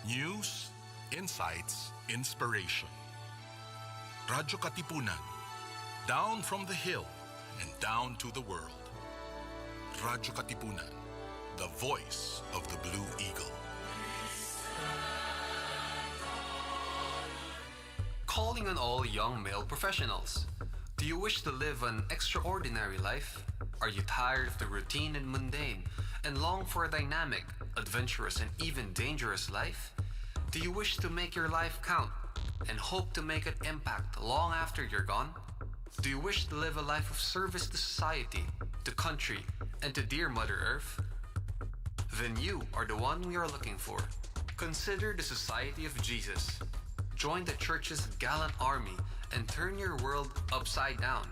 News, insights, inspiration. Radyo Katipunan. Down from the hill and down to the world. Radyo Katipunan. The voice of the Blue Eagle. Calling on all young male professionals. Do you wish to live an extraordinary life? Are you tired of the routine and mundane and long for a dynamic, adventurous, and even dangerous life? Do you wish to make your life count and hope to make an impact long after you're gone? Do you wish to live a life of service to society, to country, and to dear Mother Earth? Then you are the one we are looking for. Consider the Society of Jesus. Join the church's gallant army and turn your world upside down.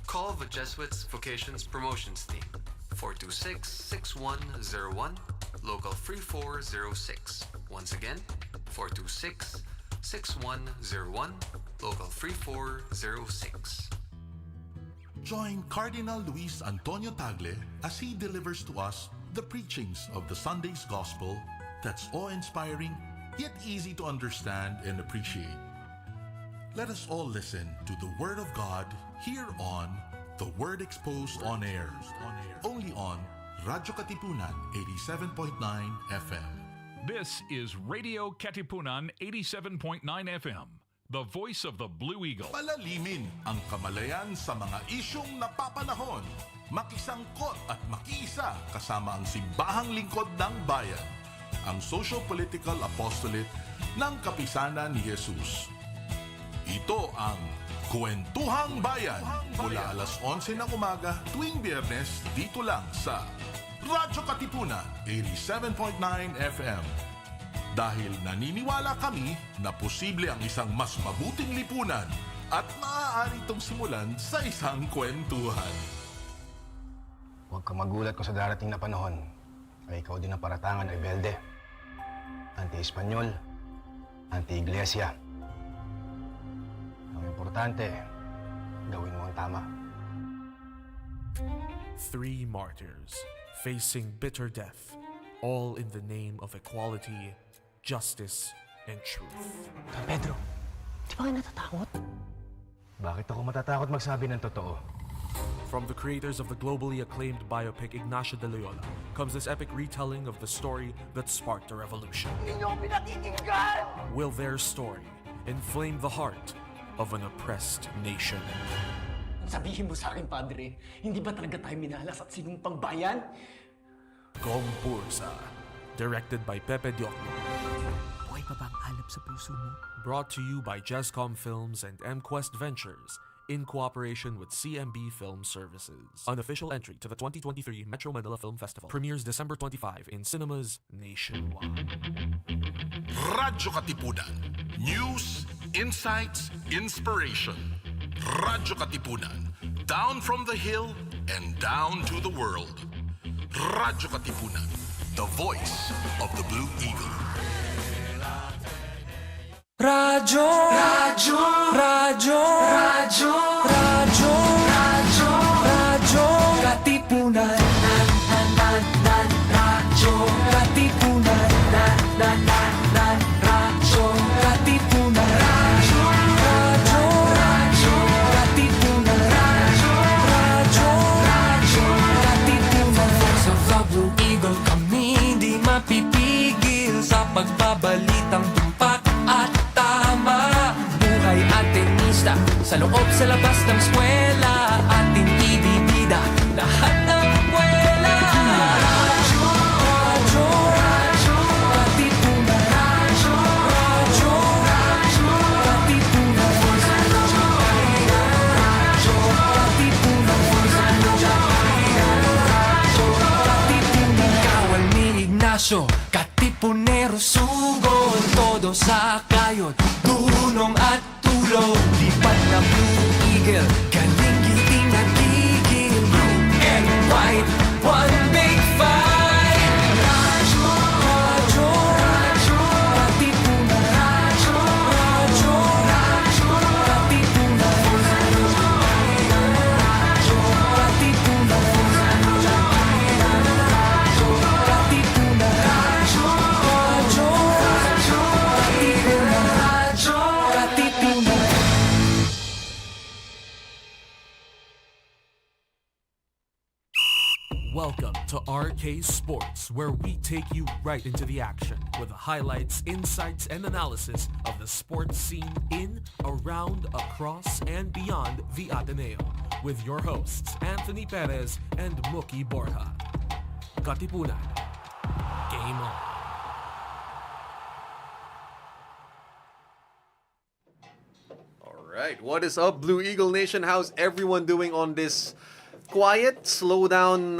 Call the Jesuits Vocations Promotions Team 426-6101, local 3406. Once again, 426-6101, local 3406. Join Cardinal Luis Antonio Tagle as he delivers to us the preachings of the Sunday's Gospel that's awe-inspiring yet easy to understand and appreciate. Let us all listen to the Word of God here on The Word Exposed on Air. Only on Radyo Katipunan 87.9 FM. This is Radio Katipunan 87.9 FM, the voice of the Blue Eagle. Palalimin ang kamalayan sa mga isyong napapanahon. Makisangkot at makiisa kasama ang simbahang lingkod ng bayan. Ang socio-political apostolate ng Kapisanan ni Jesus. Ito ang Kwentuhang Bayan mula alas 11 ng umaga tuwing Biyernes dito lang sa Radyo Katipunan 87.9 FM. Dahil naniniwala kami na posible ang isang mas mabuting lipunan at maaari itong simulan sa isang kwentuhan. Huwag kang magulat kung sa darating na panahon ay ikaw din ang paratangan ng rebelde. Anti-Espanyol, anti-Iglesia. Ang importante, gawin mo ang tama. 3 martyrs facing bitter death, all in the name of equality, justice, and truth. Don Pedro, di ba kayo natatakot? Bakit ako matatakot magsabi ng totoo? From the creators of the globally acclaimed biopic Ignacio de Loyola comes this epic retelling of the story that sparked a revolution. Hindi niyo ako pinatitinggan! Will their story inflame the heart of an oppressed nation? Sabihin mo sa akin, Padre, hindi ba talaga tayo minalas at sinumpang bayan? Gong Bursa, directed by Pepe Diokno. Buhay pa ba ang alab sa puso mo? Brought to you by Jescom Films and MQuest Ventures in cooperation with CMB Film Services. Unofficial entry to the 2023 Metro Manila Film Festival premieres December 25 in cinemas nationwide. Radyo Katipunan. News, insights, inspiration. Radyo Katipunan. Down from the hill and down to the world. Radyo Katipunan. The voice of the Blue Eagle. Radyo, radyo, radyo, radyo, radyo, radyo, radyo, Katipunan, radyo, Katipunan, radyo, Katipunan, radyo, radyo, radyo, Katipunan, radyo, radyo, Katipunan. Sa The Blue Eagle kami di mapipigil sa pagbabalitang tumpak at tama. Buhay at tenista sa loob sa labas ng eskwela, ating ibibida lahat ng kwela. Radyo, radyo, radyo, Katipunan, radyo, radyo, radyo, Katipunan, radyo, Katipunan, radyo, Katipunan. Kawal ni Ignacio, Katipunero, sugod, todo sa kayod, tulong at tulong, lipat na Blue Eagle, galing giting nagigil, blue and white, one big fight. Radyo, radyo, radyo, Katipunan, radyo, radyo, radyo, Katipunan, radyo, Katipunan, radyo, Katipunan, radyo, radyo, to RK Sports, where we take you right into the action with the highlights, insights, and analysis of the sports scene in, around, across, and beyond the Ateneo. With your hosts, Anthony Perez and Mookie Borja. Katipunan. Game on. Alright, what is up, Blue Eagle Nation? How's everyone doing on this quiet, slow down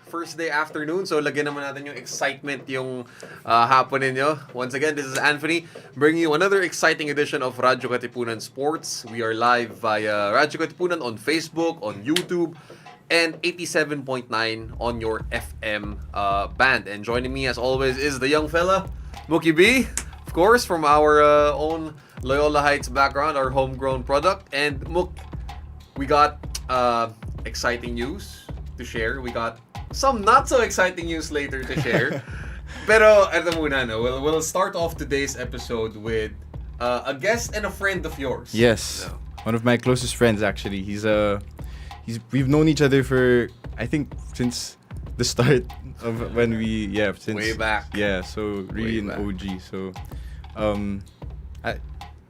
first day afternoon? So lagyan naman natin yung excitement yung hapon ninyo. Once again, this is Anthony bringing you another exciting edition of Radyo Katipunan Sports. We are live via Radyo Katipunan on Facebook, on YouTube, and 87.9 on your FM band. And joining me as always is the young fella, Mookie B, of course, from our own Loyola Heights background, our homegrown product. And Mook, we got exciting news to share. We got some not so exciting news later to share. Pero eto muna, no? We'll start off today's episode with a guest and a friend of yours. Yes, No. one of my closest friends actually. We've known each other for I think since the start of when since Way back. Yeah, so really Way an back. OG. So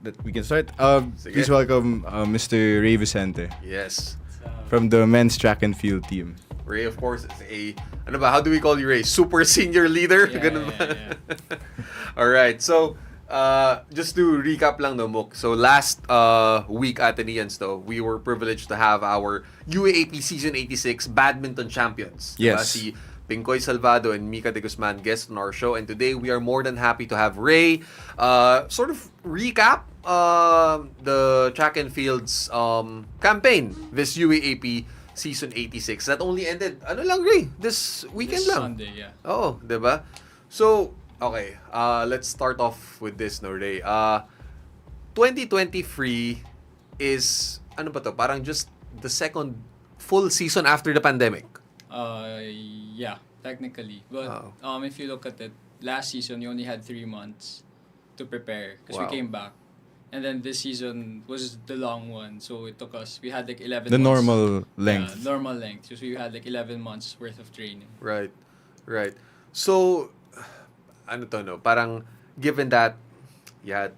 that we can start. Sige. Please welcome Mr. Ray Vicente Yes. from the men's track and field team. Ray, of course, is how do we call you, Ray? Super senior leader? Ganun ba? All right. So, just to recap lang, no, Mook. So, last week, Ateneans, though, we were privileged to have our UAAP Season 86 badminton champions. Diba? Yes. Si Pinkoy Salvado and Mika de Guzman guest on our show. And today, we are more than happy to have Ray sort of recap the track and fields campaign, this UAAP Season 86 that only ended, Ray? This weekend This lang. Sunday, yeah. Oh, diba? So, okay, let's start off with this, no, Ray. 2023 is, parang just the second full season after the pandemic. Yeah, technically. But if you look at it, last season you only had 3 months to prepare because Wow. we came back. And then this season was the long one, so we had like 11 The months. normal length. Yeah, normal length. So we had like 11 months worth of training. Right. So, parang given that you had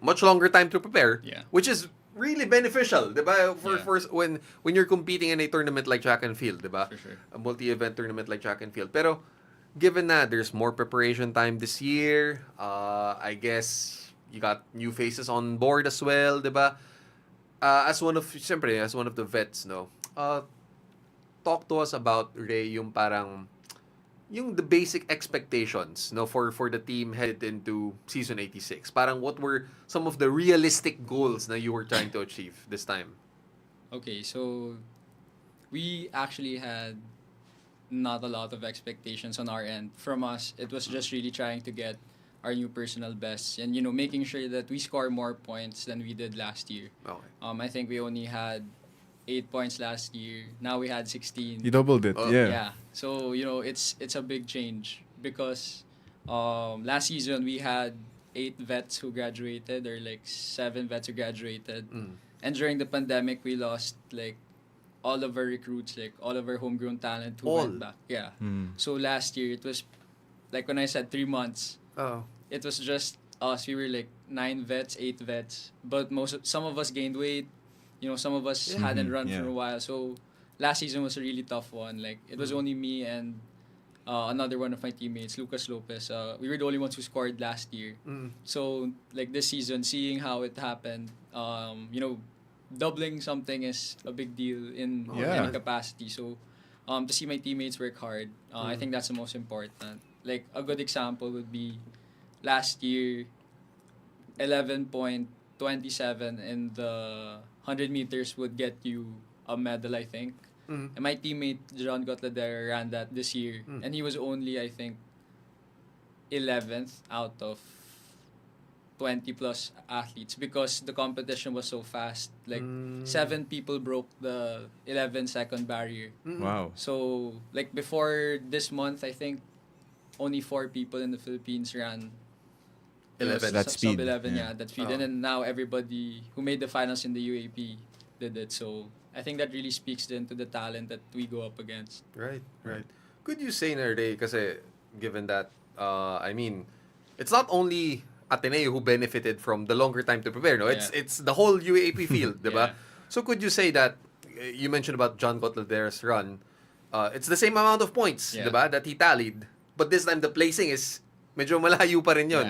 much longer time to prepare, Yeah. which is really beneficial, diba? Yeah. For when you're competing in a tournament like track and field, diba? For sure. A multi-event tournament like track and field. Pero given that there's more preparation time this year, I guess you got new faces on board as well, diba? As one of the vets, no. Talk to us about, Ray, yung the basic expectations, no, for the team headed into season 86. Parang what were some of the realistic goals that you were trying to achieve this time? Okay, so we actually had not a lot of expectations on our end. From us, it was just really trying to get our new personal bests and, making sure that we score more points than we did last year. Okay. I think we only had 8 points last year. Now we had 16. You doubled it. Oh. Yeah. So, it's a big change because last season we had 8 vets who graduated or like 7 vets who graduated. And during the pandemic, we lost like all of our recruits, like all of our homegrown talent who went back. Yeah. So last year, it was like when I said 3 months, Oh. it was just us. We were like 9 vets, 8 vets. But some of us gained weight. Some of us hadn't run Yeah. for a while. So last season was a really tough one. Like it was only me and another one of my teammates, Lucas Lopez. We were the only ones who scored last year. So like this season, seeing how it happened, doubling something is a big deal in any capacity. So to see my teammates work hard, I think that's the most important. Like a good example would be last year, 11.27 in the 100 meters would get you a medal, I think. And my teammate, John Gotlader, ran that this year. And he was only, I think, 11th out of 20 plus athletes because the competition was so fast. Like 7 people broke the 11-second barrier. Wow. So like before this month, I think only 4 people in the Philippines ran 11. That speed. Sub 11, Yeah. that speed. And then now everybody who made the finals in the UAP did it. So I think that really speaks then to the talent that we go up against. Right. Could you say na Ray, kasi given that, I mean, it's not only Ateneo who benefited from the longer time to prepare, no? It's the whole UAP field, diba? So could you say that, you mentioned about John Cotladere's run, it's the same amount of points, diba, that he tallied, but this time the placing is medyo malayo pa rin yun.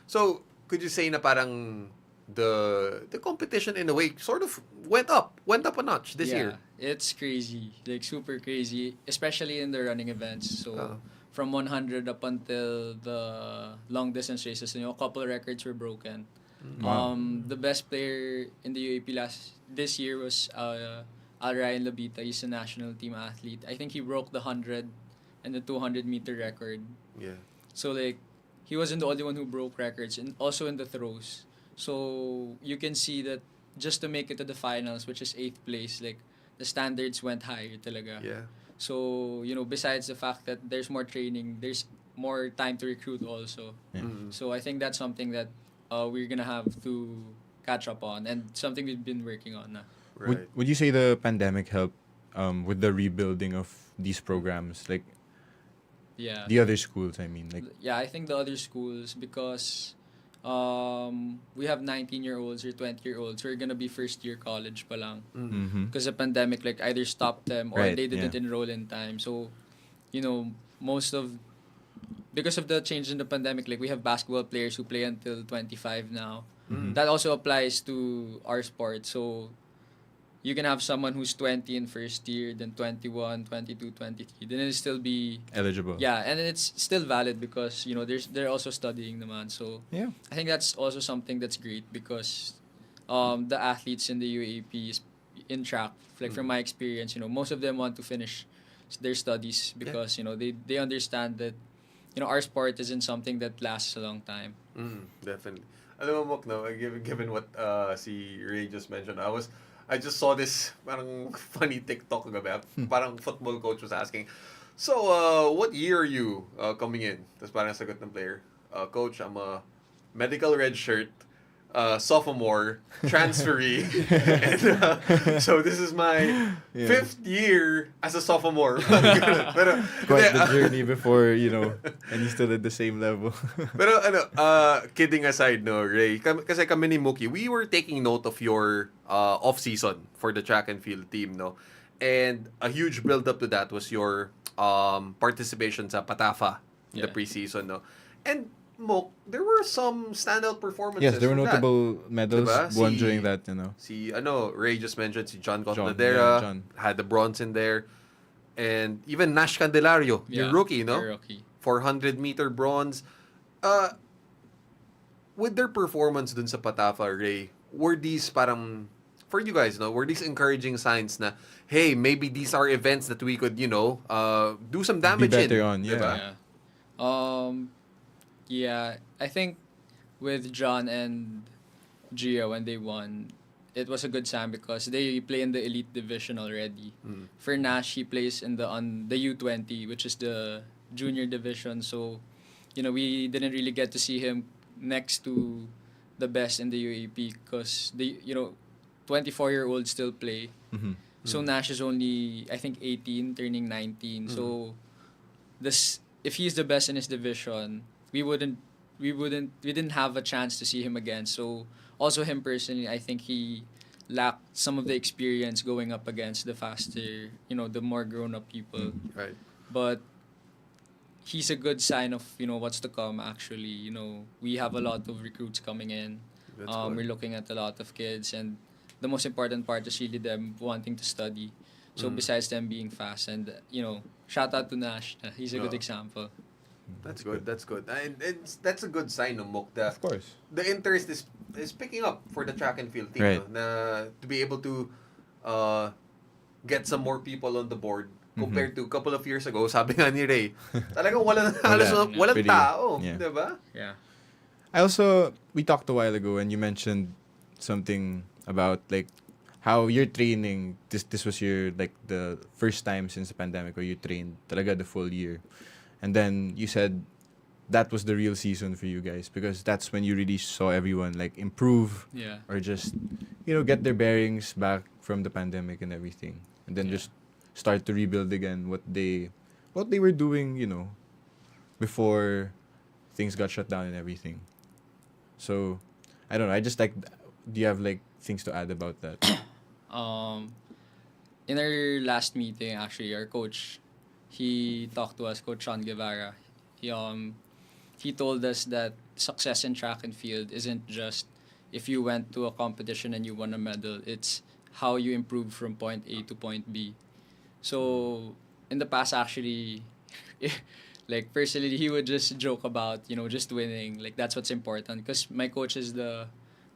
So, could you say na parang the competition in a way sort of went up a notch this year? It's crazy, like super crazy, especially in the running events. So from 100 up until the long distance races, a couple records were broken. Wow. The best player in the UAP this year was Ryan Labita. He's a national team athlete. I think he broke the 100 and the 200 meter record. Yeah. So like he wasn't the only one who broke records, and also in the throws. So you can see that just to make it to the finals, which is 8th place, like the standards went higher talaga. Yeah. So, besides the fact that there's more training, there's more time to recruit also. So I think that's something that we're gonna have to catch up on, and something we've been working on. Right. Would you say the pandemic helped with the rebuilding of these programs, like Yeah. the other schools? I mean, like Yeah, I think the other schools, because we have 19-year-olds or 20-year-olds who are gonna be first-year college pa lang. Because the pandemic like either stopped them or Right, they didn't yeah. enroll in time. So, because of the change in the pandemic, like we have basketball players who play until 25 now. That also applies to our sport. So you can have someone who's 20 in first year, then 21, 22, 23, then it'll still be eligible. yeah, and it's still valid because they're also studying naman. So Yeah. I think that's also something that's great because the athletes in the UAP is in track, like from my experience, most of them want to finish their studies because they understand that our sport isn't something that lasts a long time. Definitely. Alam mo, Mok, no, given what si Ray just mentioned, I just saw this parang funny TikTok about parang football coach was asking, so what year are you coming in? Tapos parang sagot ng player, coach, I'm a medical red shirt, sophomore, transferee, and so this is my 5th year as a sophomore. Pero, Quite the journey before, and he's still at the same level. Pero kidding aside, no, Ray, kasi kami ni Mookie, we were taking note of your off-season for the track and field team, no? And a huge build-up to that was your participation sa Patafa in the preseason, no? And Mook, there were some standout performances. Yes, there were from notable medals Diba? won during that, Ray just mentioned, si John John, Cotladera John. had the bronze in there. And even Nash Candelario, your rookie, no? Your rookie. 400-meter bronze. With their performance dun sa Patafa, Ray, were these parang, for you guys, no, were these encouraging signs na, hey, maybe these are events that we could, do some damage Be better in. on, yeah. Diba? Yeah, I think with John and Gio when they won, it was a good sign because they play in the elite division already. For Nash, he plays in the U20, which is the junior division. So, we didn't really get to see him next to the best in the UAP because 24-year-olds still play. So Nash is only, I think, 18, turning 19. So if he's the best in his division, we didn't have a chance to see him again. So also him personally, I think he lacked some of the experience going up against the faster, the more grown up people. Right. But he's a good sign of what's to come. Actually, we have a lot of recruits coming in. That's good. We're looking at a lot of kids, and the most important part is really them wanting to study. So besides them being fast, and shout out to Nash, he's a good example. That's good. And that's a good sign, no, Mook, that Of course. the interest is picking up for the track and field team. Right. No? Na to be able to get some more people on the board compared to a couple of years ago, sabi nga ni Ray, talagang walang Pretty- tao, yeah. diba? Yeah. We talked a while ago and you mentioned something about like how you're training. This was your like the first time since the pandemic where you trained talaga the full year. And then you said that was the real season for you guys because that's when you really saw everyone like improve Yeah. or just get their bearings back from the pandemic and everything. And then just start to rebuild again what they what they were doing, before things got shut down and everything. So, I don't know. I just like, do you have like things to add about that? In our last meeting, actually, our coach, he talked to us, Coach Sean Guevara. He told us that success in track and field isn't just if you went to a competition and you won a medal. It's how you improve from point A to point B. So in the past, actually, like personally, he would just joke about just winning. Like that's what's important. Because my coach is the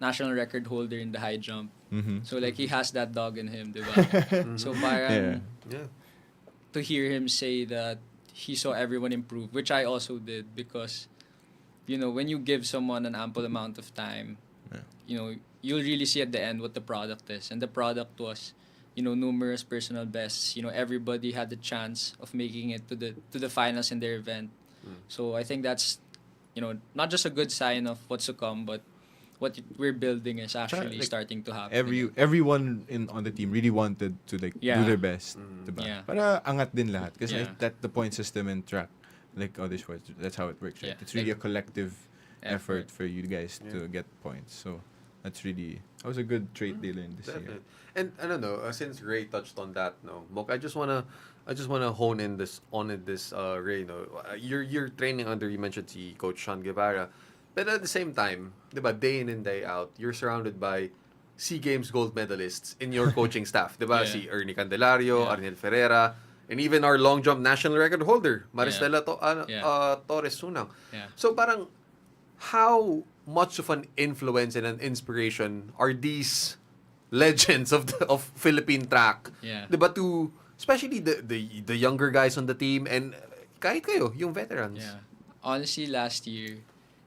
national record holder in the high jump. Mm-hmm. So like he has that dog in him, diba? So parang Yeah. to hear him say that he saw everyone improve, which I also did because when you give someone an ample amount of time, you'll really see at the end what the product is. And the product was, numerous personal bests. Everybody had the chance of making it to the finals in their event. So I think that's, not just a good sign of what's to come, but what we're building is actually starting to happen. Everyone on the team really wanted to do their best, diba? Yeah. Para angat din lahat. Kasi that the point system and track, like other sports, that's how it works, right? Yeah. It's really a collective effort for you guys to get points. So that was a good trait they learned this year. And I don't know, since Ray touched on that, Mok, I just wanna hone in on this, Ray. You're training under, you mentioned si Coach Sean Guevara, but at the same time, diba, day in and day out, you're surrounded by SEA Games gold medalists in your coaching staff, diba? Yeah. Si Ernie Candelario, Yeah. Arnel Ferreira, and even our long jump national record holder, Maristela Torres Sunang. Yeah. So parang, how much of an influence and an inspiration are these legends of Philippine track? Yeah. Diba, to especially the younger guys on the team and kahit kayo, yung veterans. Yeah. Honestly, last year,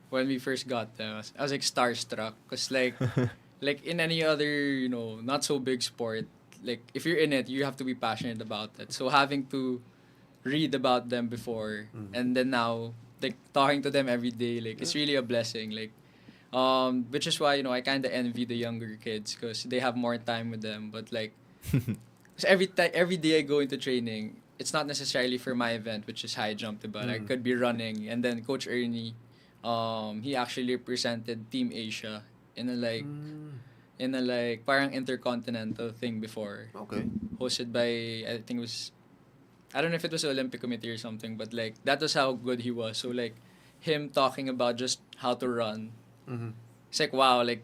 when we first got them, I was like starstruck. Because like, like in any other, not so big sport, like if you're in it, you have to be passionate about it. So having to read about them before and then now, like talking to them every day, like it's really a blessing. Like, which is why, I kind of envy the younger kids because they have more time with them. But like, so every day I go into training, it's not necessarily for my event, which is high jump, but I could be running. And then Coach Ernie, he actually represented Team Asia in a like parang intercontinental thing before. Okay. Hosted by, I think it was, I don't know if it was Olympic Committee or something, but like that was how good he was. So like him talking about just how to run. It's like, wow, like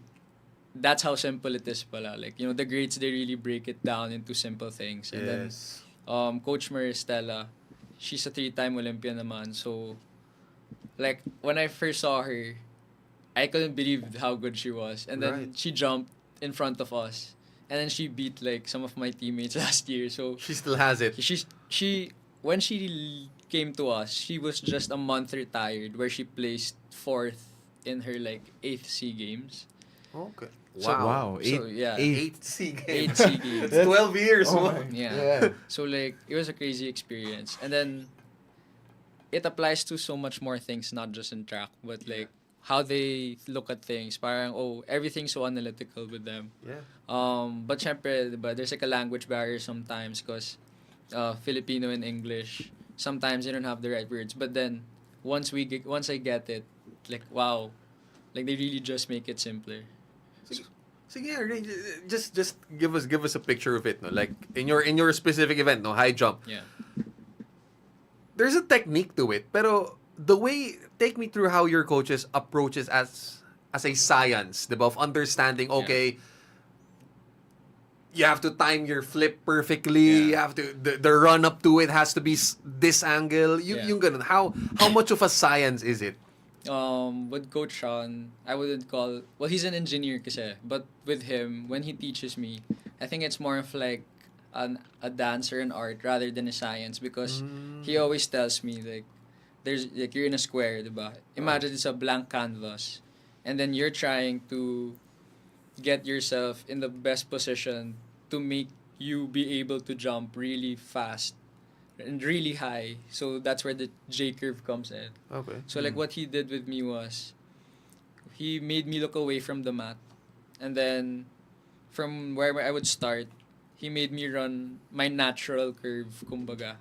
that's how simple it is pala. Like, the greats, they really break it down into simple things. And then Coach Maristela, she's a 3-time Olympian naman. So like when I first saw her, I couldn't believe how good she was. And then she jumped in front of us. And then she beat like some of my teammates last year. So She still has it. she when she came to us, she was just a month retired where she placed 4th in her like 8th SEA Games. Okay. So, Wow. So, yeah. 8 SEA Games. 8 SEA Games. That's 12 years. Yeah. So like it was a crazy experience. And then it applies to so much more things, not just in track, but like how they look at things. Parang, everything's so analytical with them. Yeah. But syempre, diba, there's like a language barrier sometimes because Filipino and English, sometimes they don't have the right words. But then once I get it, like wow, like they really just make it simpler. So yeah, just give us a picture of it, no? Like in your specific event, no, high jump. Yeah. There's a technique to it, pero take me through how your coaches approaches as a science, diba, of understanding. Okay, you have to time your flip perfectly. You have to the run up to it has to be this angle. Yung ganun. How much of a science is it? With Coach Sean, I wouldn't call... Well, he's an engineer kasi. But with him, when he teaches me, I think it's more of like a dance or an art rather than a science because he always tells me like, there's like you're in a square, diba? Imagine it's a blank canvas and then you're trying to get yourself in the best position to make you be able to jump really fast and really high. So that's where the J curve comes in. Okay. So like what he did with me was he made me look away from the mat and then from where I would start, he made me run my natural curve, kumbaga.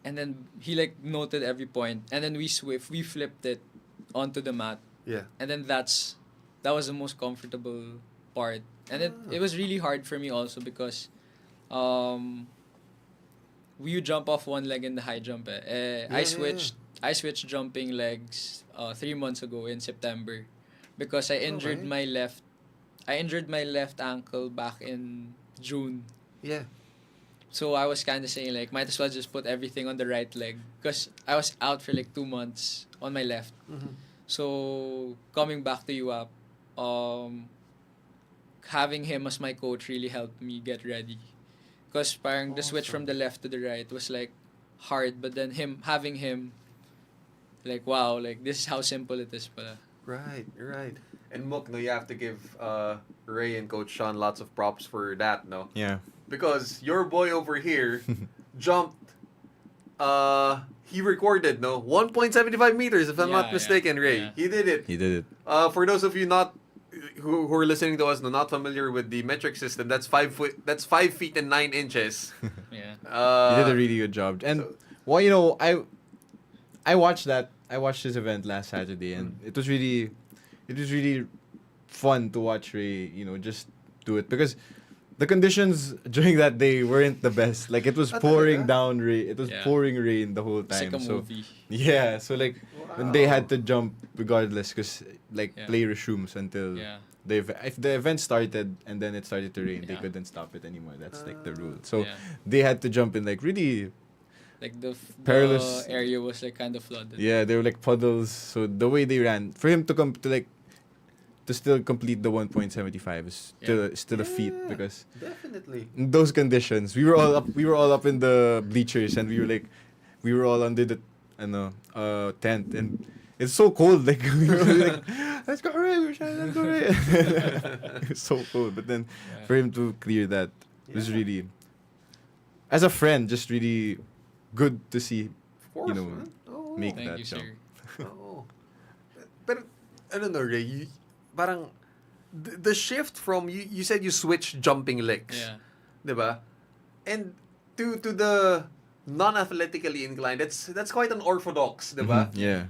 and then he like noted every point, and then we flipped it onto the mat, Yeah. and then that was the most comfortable part, and it was really hard for me also because we jump off one leg in the high jump. I switched jumping legs 3 months ago in September because I injured my left ankle back in June. Yeah. So I was kind of saying like might as well just put everything on the right leg because I was out for like 2 months on my left. So coming back to UAP, having him as my coach really helped me get ready. Because parang the switch from the left to the right was like hard, but then having him, like wow, like this is how simple it is pala. Right. And Mook, no, you have to give Ray and Coach Sean lots of props for that, no? Yeah. Because your boy over here jumped, he recorded, no? 1.75 meters, if I'm not mistaken, Ray. yeah. He did it. For those of you who are listening to us, no, not familiar with the metric system, that's 5 feet and 9 inches. Yeah. You did a really good job. And well, you know, I watched this event last Saturday, and it was really fun to watch Ray, you know, just do it because the conditions during that day weren't the best. Like it was pouring down rain. It was pouring rain the whole time. It's like a movie. Yeah, so like when they had to jump regardless because like play resumes until if the event started and then it started to rain, they couldn't stop it anymore. That's like the rule. So they had to jump in like really like the perilous area was like kind of flooded. Yeah, they were like puddles. So the way they ran, for him to come to still complete the 1.75 is still a feat because definitely in those conditions we were all up in the bleachers and we were all under the tent and it's so cold like we were like let's go Ray, let's go Ray. It's so cold, but then for him to clear that was really, as a friend, just really good to see. Of course, you know, man. make Thank that you, jump. sir. But I don't know, Ray. Parang the shift from you said you switched jumping legs. Yeah. Diba? And to the non-athletically inclined, that's quite unorthodox, diba? Yeah.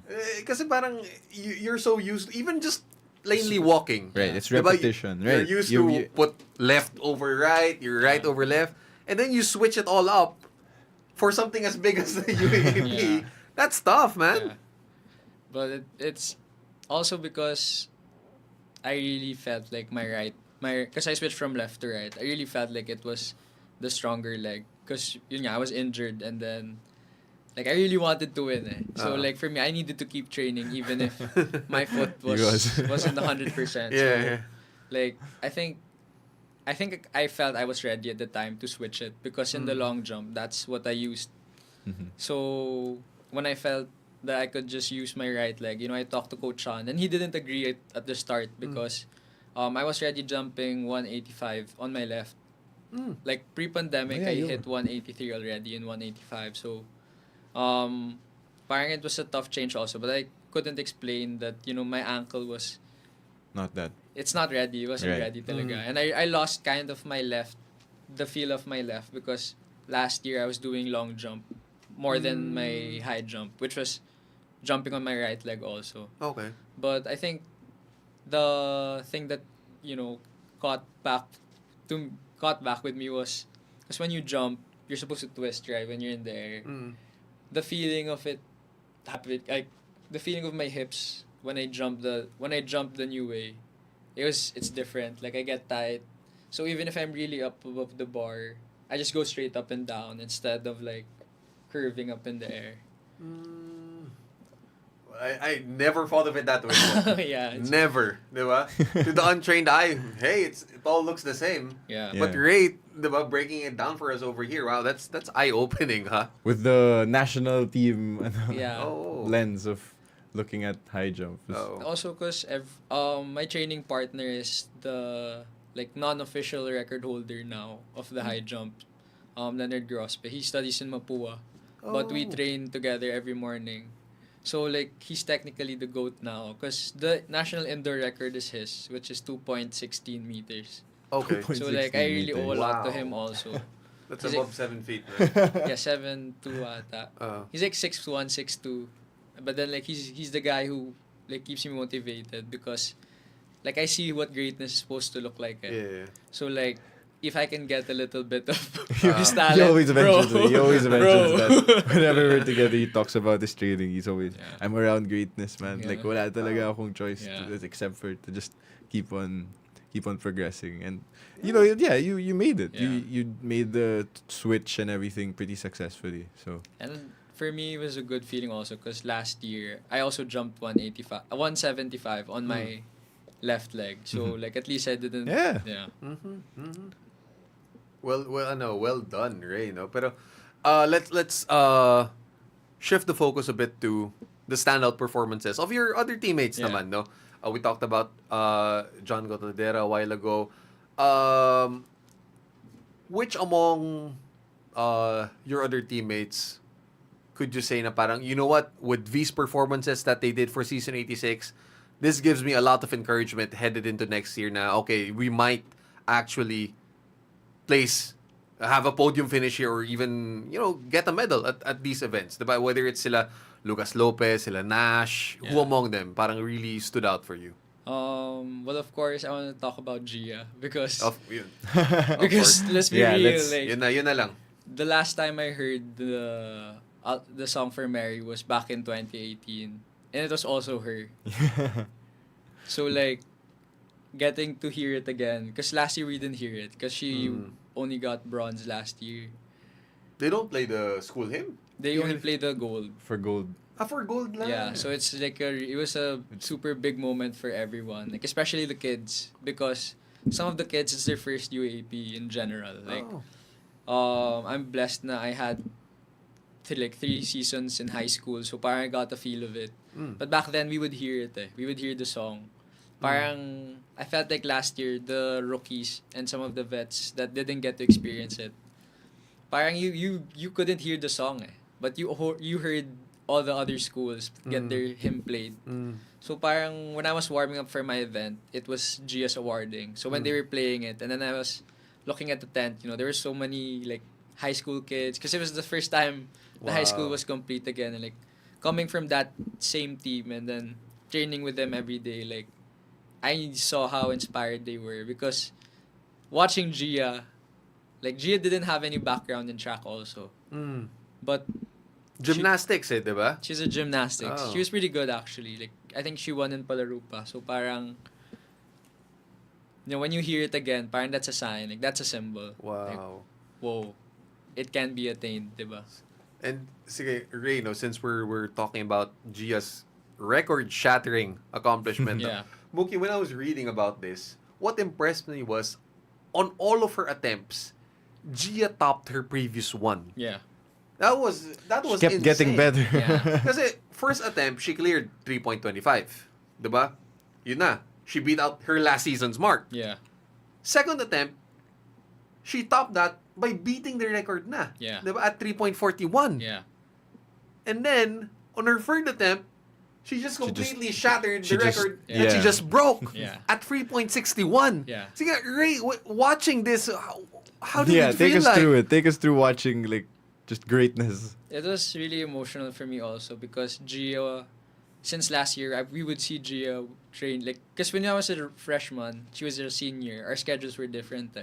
Kasi parang you're so used, even just plainly walking. Right, it's Diba? repetition, right? You're used to put left over right, your right over left, and then you switch it all up for something as big as the UAP. That's tough, man. Yeah. But it's also because I really felt like because I switched from left to right, I really felt like it was the stronger leg. Because I was injured and then like I really wanted to win. So like for me, I needed to keep training even if my foot wasn't 100%. Yeah. Like I think I felt I was ready at the time to switch it because in the long jump, that's what I used. So when I felt that I could just use my right leg, I talked to Coach Sean and he didn't agree at the start because I was already jumping 185 on my left. Like pre-pandemic, I hit 183 already in 185. So parang it was a tough change also, but I couldn't explain that, my ankle was not that. It's not ready. It wasn't ready talaga. And I lost kind of the feel of my left because last year I was doing long jump more than my high jump, which was jumping on my right leg also. Okay. But I think the thing that, caught back with me was because when you jump, you're supposed to twist, right? When you're in the air. The feeling of it happened, like the feeling of my hips when I jump the new way, it's different. Like I get tight. So even if I'm really up above the bar, I just go straight up and down instead of like curving up in the air. I never thought of it that way. Yeah. Never, diba? To the untrained eye, hey, it all looks the same. Yeah. But Ray, diba, breaking it down for us over here. Wow, that's eye-opening, huh? With the national team lens of looking at high jump. Also, because my training partner is the like non-official record holder now of the high jump, Leonard Grospe. He studies in Mapua, but we train together every morning. So like he's technically the GOAT now because the national indoor record is his, which is 2.16 meters. Okay. So like I really owe a lot to him also. That's He's above 7 feet, man. Yeah, 7'2" ata. He's like 6'1", 6'2". But then like he's the guy who like keeps me motivated because like I see what greatness is supposed to look like. Yeah. So like if I can get a little bit of his talent, He always mentions it. He always mentions bro. that. Whenever we're together, he talks about his training. He's always, I'm around greatness, man. Yeah. Like, wala talaga akong choice Yeah. except for to just keep on progressing. And, you made it. Yeah. You made the switch and everything pretty successfully. So, And for me, it was a good feeling also because last year, I also jumped 175 on my left leg. So, like, at least I didn't... Yeah. Well done, Ray, no? Pero, let's shift the focus a bit to the standout performances of your other teammates naman, no? We talked about John Gotladera a while ago. Which among your other teammates could you say na parang, you know what, with these performances that they did for season 86, this gives me a lot of encouragement headed into next year na, okay, we might actually have a podium finish here or even, get a medal at these events. Diba? Whether it's sila Lucas Lopez, sila Nash, who among them parang really stood out for you? Well, of course, I want to talk about Gia because Yun. because let's be real, like Yun na lang. the last time I heard the song for Mary was back in 2018, and it was also her. So like getting to hear it again because last year we didn't hear it because she only got bronze last year. They don't play the school hymn? They only play the gold. for gold. For gold lang. Yeah, so it's like it was a super big moment for everyone, like especially the kids because some of the kids it's their first UAP in general. Like, I'm blessed na I had 3 seasons in high school, so parang I got a feel of it. But back then we would hear it. We would hear the song. Parang I felt like last year the rookies and some of the vets that didn't get to experience it. Parang you couldn't hear the song but you heard all the other schools get their hymn played. So parang when I was warming up for my event, it was Gia's awarding. So when they were playing it, and then I was looking at the tent, there were so many like high school kids because it was the first time the high school was complete again, and like coming from that same team and then training with them every day, like I saw how inspired they were because watching Gia, like Gia didn't have any background in track also, but Gymnastics, diba? she's a gymnastics. Oh. She was pretty good actually. Like I think she won in Palarupa. So parang when you hear it again, parang that's a sign. Like that's a symbol. Wow. Like, whoa. It can be attained, diba? And sige, Ray, since we're talking about Gia's record-shattering accomplishment. Yeah. Mookie, when I was reading about this, what impressed me was on all of her attempts, Gia topped her previous one. Yeah. That was She kept insane. getting better. Yeah. Kasi first attempt, she cleared 3.25. Diba? Yun na. She beat out her last season's mark. Yeah. Second attempt, she topped that by beating the record na. Yeah. Diba? At 3.41. Yeah. And then, on her third attempt, she just completely shattered the record yeah. that she just broke Yeah. at 3.61. Yeah. Sige, Ray, watching this, how did it take feel us like? through it. Take us through watching like just greatness. It was really emotional for me also because Gia, since last year, we would see Gia train. Like, because when I was a freshman, she was a senior, our schedules were different.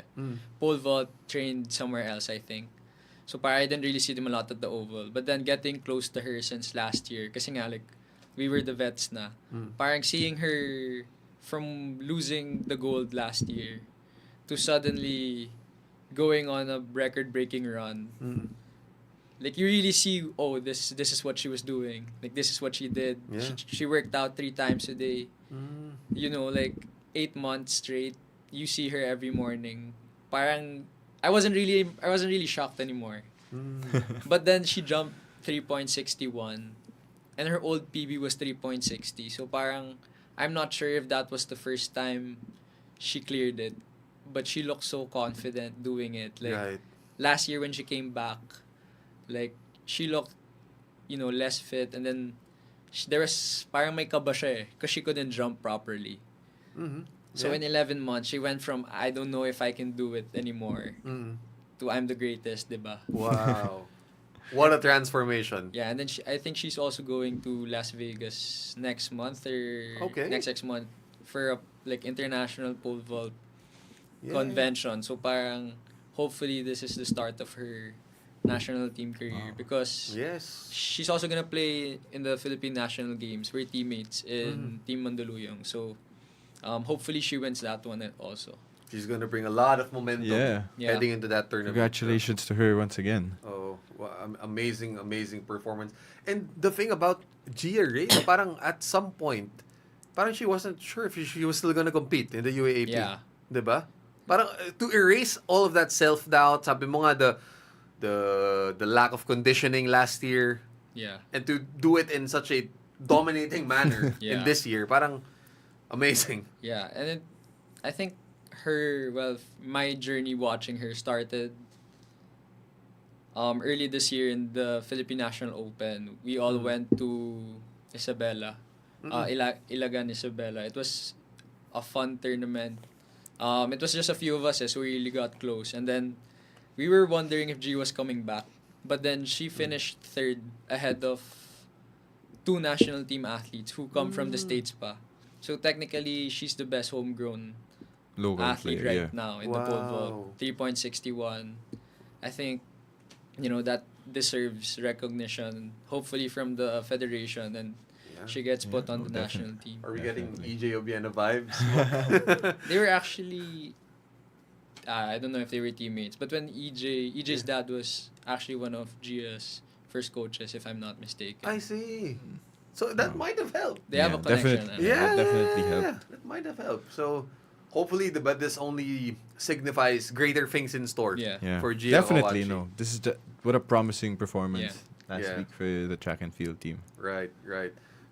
Pole vault trained somewhere else, I think. So, I didn't really see them a lot at the Oval. But then getting close to her since last year, kasi nga, like, we were the vets na. Parang seeing her from losing the gold last year to suddenly going on a record-breaking run. Like you really see, this is what she was doing. Like this is what she did. Yeah. She worked out 3 times a day. Like 8 months straight. You see her every morning. Parang I wasn't really shocked anymore. But then she jumped 3.61, and her old PB was 3.60. So parang I'm not sure if that was the first time she cleared it, but she looked so confident doing it. Like Right. last year when she came back, like she looked, less fit, and then there was parang may kaba siya because she couldn't jump properly. So in 11 months, she went from I don't know if I can do it anymore to I'm the greatest, diba? Wow. What a transformation. Yeah, and then I think she's also going to Las Vegas next month or next month for a like international pole vault convention. So parang hopefully this is the start of her national team career because she's also gonna play in the Philippine national games. We're teammates in Team Mandaluyong. So hopefully she wins that one also. She's gonna bring a lot of momentum heading into that tournament. Congratulations to her once again. Oh, amazing performance. And the thing about Gia Ray, parang at some point, parang she wasn't sure if she was still gonna compete in the UAAP. Yeah. Diba? Parang to erase all of that self-doubt, sabi mo nga the lack of conditioning last year. Yeah. And to do it in such a dominating manner in this year, parang amazing. Yeah, and I think my journey watching her started early this year in the Philippine National Open. We all went to Isabela, Ilagan, Isabela. It was a fun tournament. It was just a few of us, so we really got close. And then we were wondering if G was coming back. But then she finished third ahead of two national team athletes who come from the States pa. So technically, she's the best homegrown local athlete player, now in the pole vault. 3.61. I think, that deserves recognition, hopefully from the federation, and she gets put on the national team. Are we getting EJ Obiena vibes? They were actually, I don't know if they were teammates, but when EJ's dad was actually one of Gia's first coaches, if I'm not mistaken. I see. So that might have helped. They have a connection. Definitely helped. That might have helped. So hopefully, but this only signifies greater things in store for Gia. Definitely, Owachi. no. This is what a promising performance last Yeah. week for the track and field team. Right.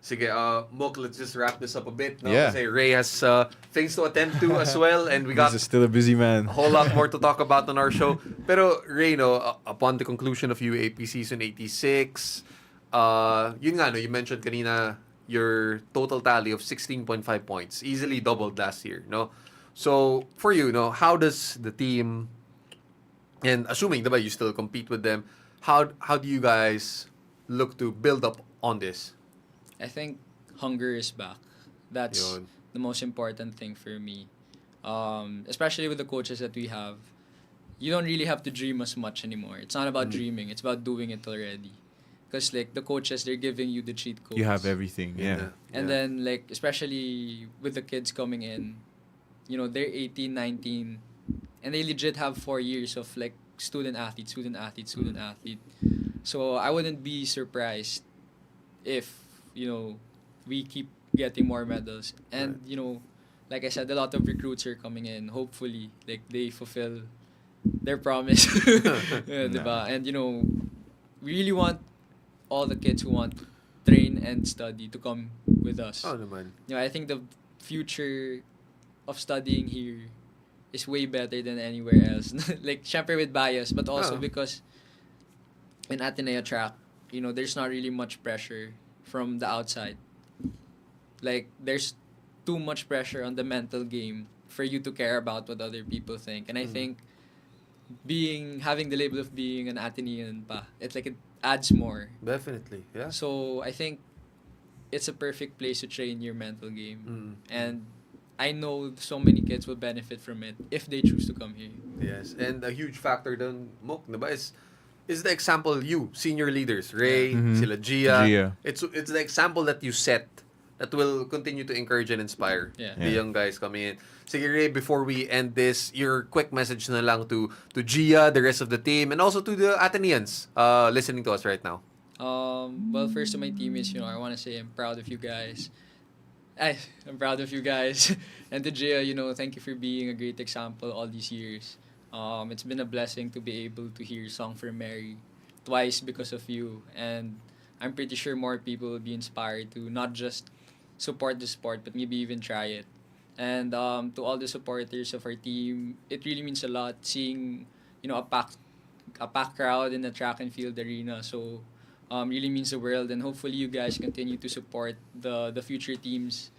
Sige, Mook, let's just wrap this up a bit. No? Yeah. Kasi Ray has things to attend to as well, and we got He's still a busy man. a whole lot more to talk about on our show. Pero Ray, upon the conclusion of UAP season 86, yun nga, you mentioned kanina your total tally of 16.5 points, easily doubled last year, no? So for you, how does the team, and assuming diba, you still compete with them, how do you guys look to build up on this? I think hunger is back. That's Yun. the most important thing for me. Especially with the coaches that we have. You don't really have to dream as much anymore. It's not about dreaming. It's about doing it already. Because the coaches, they're giving you the cheat codes. You have everything, And then especially with the kids coming in, they're 18, 19, and they legit have 4 years of student athlete. So I wouldn't be surprised if we keep getting more medals. And like I said, a lot of recruits are coming in. Hopefully, they fulfill their promise. Diba? And we really want all the kids who want to train and study to come with us. Oh, naman. I think the future of studying here is way better than anywhere else. Syempre with bias, but also because in Ateneo track, there's not really much pressure from the outside. There's too much pressure on the mental game for you to care about what other people think. And I think having the label of being an Atenean pa, it adds more. Definitely, yeah. So I think it's a perfect place to train your mental game. And I know so many kids will benefit from it if they choose to come here. Yes, and a huge factor dun, Mok, diba, is the example senior leaders, Ray, sila Gia. It's the example that you set that will continue to encourage and inspire the young guys coming in. Sige, Ray, before we end this, your quick message na lang to Gia, the rest of the team, and also to the Ateneans listening to us right now. Well, first to my teammates, I want to say I'm proud of you guys. I'm proud of you guys. And to Gia, thank you for being a great example all these years. It's been a blessing to be able to hear Song for Mary twice because of you. And I'm pretty sure more people will be inspired to not just support the sport, but maybe even try it. And to all the supporters of our team, it really means a lot seeing, a packed crowd in the track and field arena. So really means the world, and hopefully you guys continue to support the future teams,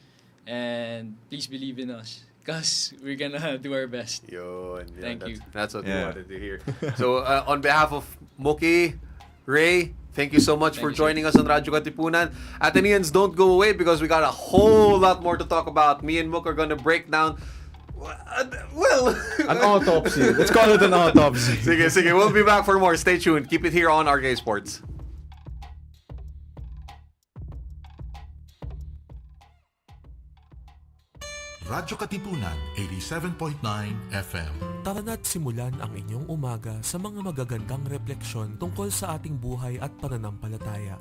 and please believe in us because we're gonna do our best. Yun. Thank you. That's what we Yeah. wanted to hear. So, on behalf of Mookie, Ray, thank you so much for Thank you, joining us on Radyo Katipunan. Athenians, don't go away because we got a whole lot more to talk about. Me and Mook are gonna break down. Well, An autopsy. Let's call it an autopsy. sige. We'll be back for more. Stay tuned. Keep it here on RK Sports. Radyo Katipunan 87.9 FM. Tara na't simulan ang inyong umaga sa mga magagandang refleksyon tungkol sa ating buhay at pananampalataya.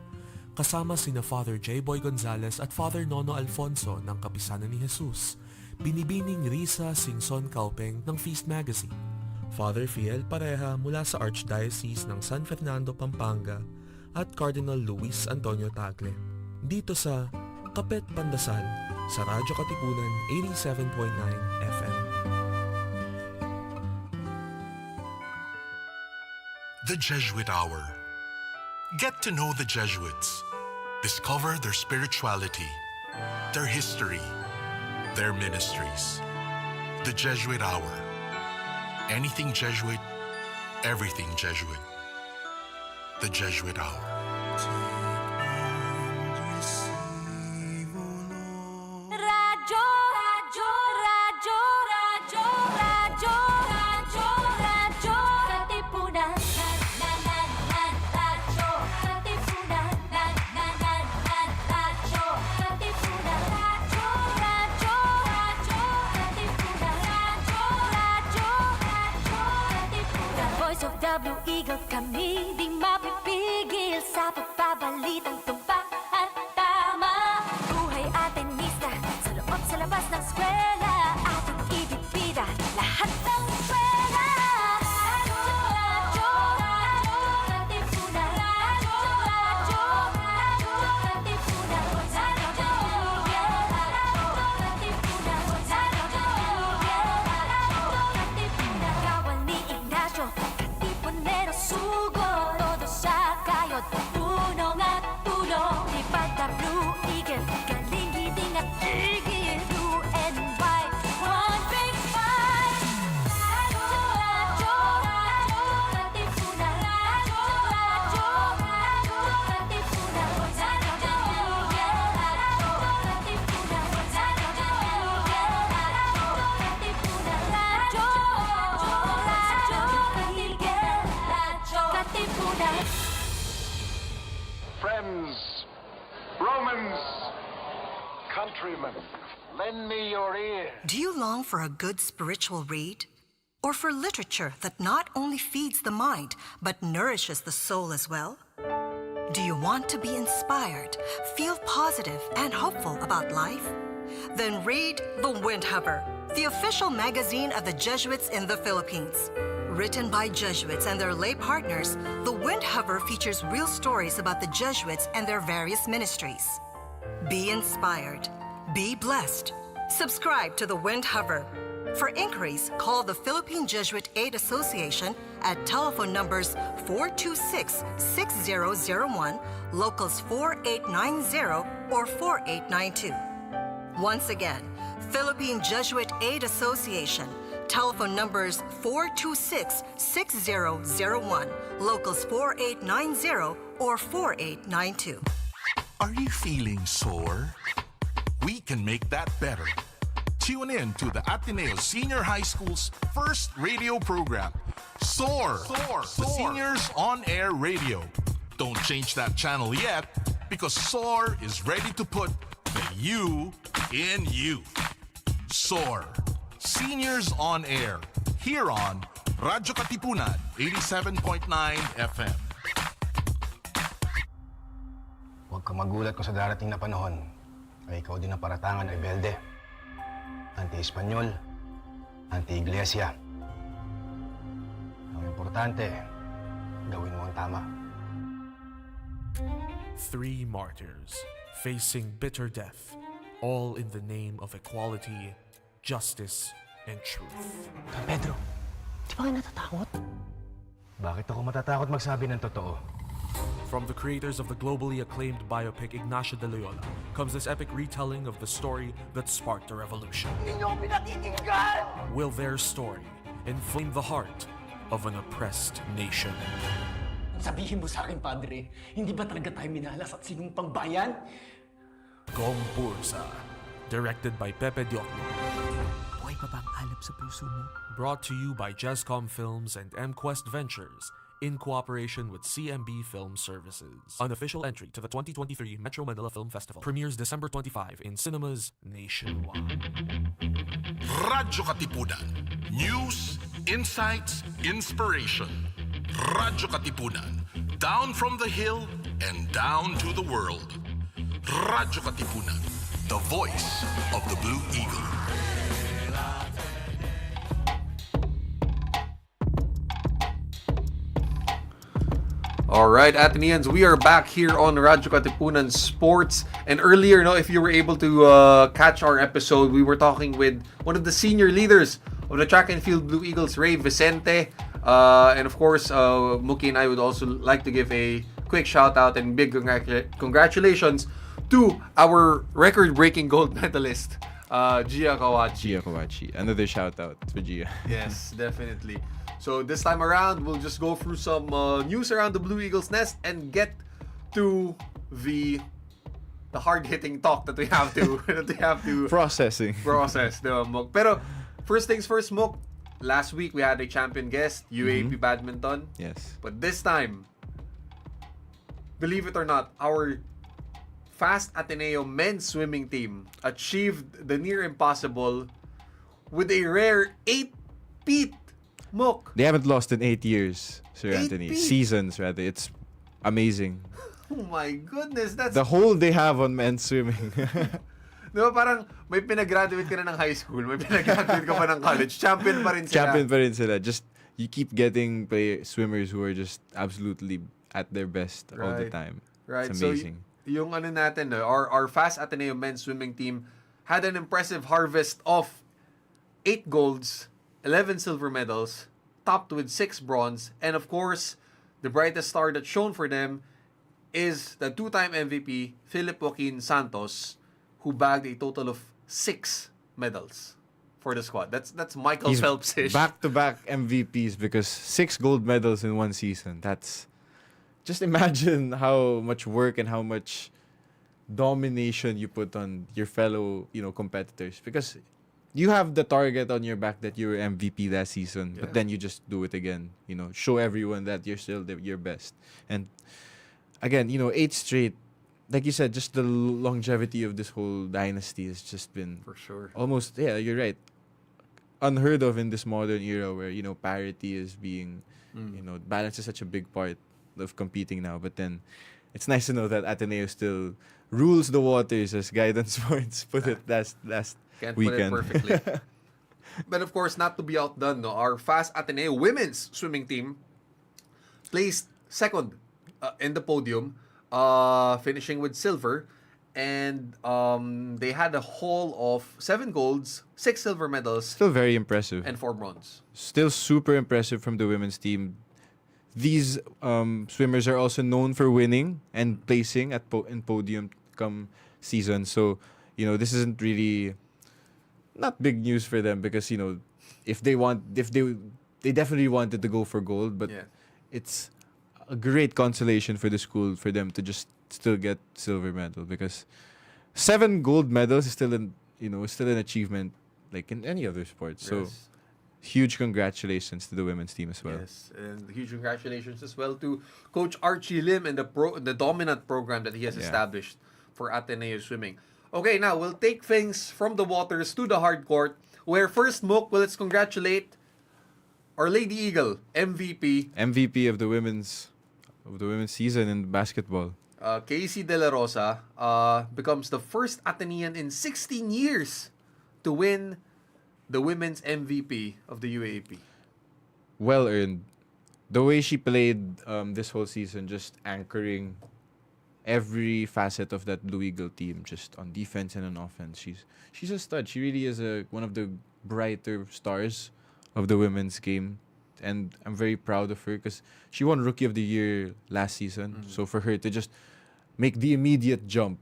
Kasama sina Father J. Boy Gonzales at Father Nono Alfonso ng Kapisanan ni Jesus. Binibining Risa Singson Kaupeng ng Feast Magazine. Father Fiel Pareja mula sa Archdiocese ng San Fernando, Pampanga at Cardinal Luis Antonio Tagle. Dito sa Kapet Pandasal sa Radyo Katipunan 87.9 FM. The Jesuit Hour. Get to know the Jesuits. Discover their spirituality, their history, their ministries. The Jesuit Hour. Anything Jesuit, everything Jesuit. The Jesuit Hour. Radyo, radyo, radyo, radyo, radyo, radyo, radyo, Katipunan. Radyo, Katipunan. Radyo, Katipunan. Radyo, radyo, radyo, Katipunan. Radyo, Katipunan. The voice of the Blue Eagle, kami di mapipigil sa pagbabalitang tumpak at tama. Buhay Atenista, sa loob sa labas ng eskwela, ating ibibida lahat ng eskwela. Radyo, radyo, radyo, Katipunan. Radyo, radyo, radyo, Katipunan. Radyo, Katipunan. Katipunan. Kawal ni Ignacio, Katipunero sugo, todo sa kayod, punong at tulong. Lipad na Blue Eagle, galing giting at tigil, blue and white, one big fight. Radyo, radyo, radyo, Katipunan. Radyo, radyo, radyo, Katipunan. Radyo, Katipunan. Radyo, Katipunan. Friends, Romans, countrymen, lend me your ear. Do you long for a good spiritual read? Or for literature that not only feeds the mind, but nourishes the soul as well? Do you want to be inspired, feel positive and hopeful about life? Then read The Windhover, the official magazine of the Jesuits in the Philippines. Written by Jesuits and their lay partners, The Windhover features real stories about the Jesuits and their various ministries. Be inspired. Be blessed. Subscribe to The Windhover. For inquiries, call the Philippine Jesuit Aid Association at telephone numbers 426-6001, locals 4890 or 4892. Once again, Philippine Jesuit Aid Association, telephone numbers 426-6001, locals 4890 or 4892. Are you feeling sore? We can make that better. Tune in to the Ateneo Senior High School's first radio program, SOAR, the Seniors On Air Radio. Don't change that channel yet because SOAR is ready to put the you in youth. SOAR, Seniors On Air, here on Radyo Katipunan 87.9 FM. Huwag kang magulat kung sa darating na panahon ay ikaw din ang paratangan ng rebelde. Anti-Espanyol, anti-Iglesia. Ang importante, gawin mo ang tama. 3 martyrs facing bitter death, all in the name of equality, justice, and truth. Don Pedro, di ba kayo natatakot? Bakit ako matatakot magsabi ng totoo? From the creators of the globally acclaimed biopic Ignacio de Loyola comes this epic retelling of the story that sparked a revolution. Will their story inflame the heart of an oppressed nation? Sabihin mo sa akin, Padre, hindi ba talaga tayo minalas at sinumpang bayan? Gong Bursa, directed by Pepe Diokno. Buhay pa bang alab sa puso mo? Brought to you by Jescom Films and MQuest Ventures in cooperation with CMB Film Services. Unofficial entry to the 2023 Metro Manila Film Festival premieres December 25 in cinemas nationwide. Radyo Katipunan. News, insights, inspiration. Radyo Katipunan. Down from the hill and down to the world. Radyo Katipunan. The voice of the Blue Eagle. All right, Athenians, we are back here on Radyo Katipunan Sports. And earlier, if you were able to catch our episode, we were talking with one of the senior leaders of the track and field Blue Eagles, Ray Vicente. And of course, Mookie and I would also like to give a quick shout out and big congratulations to our record-breaking gold medalist, Gia Kawachi. Another shout out for Gia. Yes, definitely. So this time around, we'll just go through some news around the Blue Eagles nest and get to the hard-hitting talk that we have to process, Mok. Pero first things first, Mok. Last week we had a champion guest, UAP Badminton. Yes. But this time, believe it or not, our Fast Ateneo men's swimming team achieved the near impossible with a rare 8-peat. Mok. They haven't lost in 8 years, Sir Anthony. Peat. Seasons, rather. It's amazing. Oh my goodness, that's... The hold they have on men's swimming. Diba parang may pinag-graduate ka na ng high school, may pinag-graduate ka pa ng college, champion pa rin sila. Champion pa rin sila. Just, you keep getting swimmers who are just absolutely at their best all the time. Right. It's amazing. So, yung natin, our Fast Ateneo men's swimming team had an impressive harvest of 8 golds, 11 silver medals, topped with 6 bronze, and of course, the brightest star that's shown for them is the 2-time MVP, Philip Joaquin Santos, who bagged a total of 6 medals for the squad. That's Michael Phelps-ish. Back-to-back MVPs because 6 gold medals in one season. That's... Just imagine how much work and how much domination you put on your fellow, competitors. Because you have the target on your back that you were MVP last season, but then you just do it again. Show everyone that you're still your best. And again, 8 straight. Like you said, just the longevity of this whole dynasty has just been for sure almost. Yeah, you're right. Unheard of in this modern era where parity is being, balance is such a big part of competing now. But then, it's nice to know that Ateneo still rules the waters, as Guidance Points put it last Can't weekend. Put it perfectly. But of course, not to be outdone, our Fast Ateneo women's swimming team placed second in the podium, finishing with silver. And they had a haul of 7 golds, 6 silver medals. Still very impressive. And 4 bronze. Still super impressive from the women's team. These swimmers are also known for winning and placing in podium come season. So, this isn't really not big news for them because, if they definitely wanted to go for gold, but it's a great consolation for the school for them to just still get silver medal because 7 gold medals is still an achievement like in any other sport. So huge congratulations to the women's team as well. Yes, and huge congratulations as well to Coach Archie Lim and the dominant program that he has established for Ateneo Swimming. Okay, now we'll take things from the waters to the hard court, where first, Mook, let's congratulate our Lady Eagle, MVP of the women's season in basketball. Casey De La Rosa becomes the first Atenean in 16 years to win the women's MVP of the UAAP. Well earned. The way she played this whole season, just anchoring every facet of that Blue Eagle team, just on defense and on offense. She's a stud. She really is one of the brighter stars of the women's game. and I'm very proud of her because she won Rookie of the Year last season. So for her to just make the immediate jump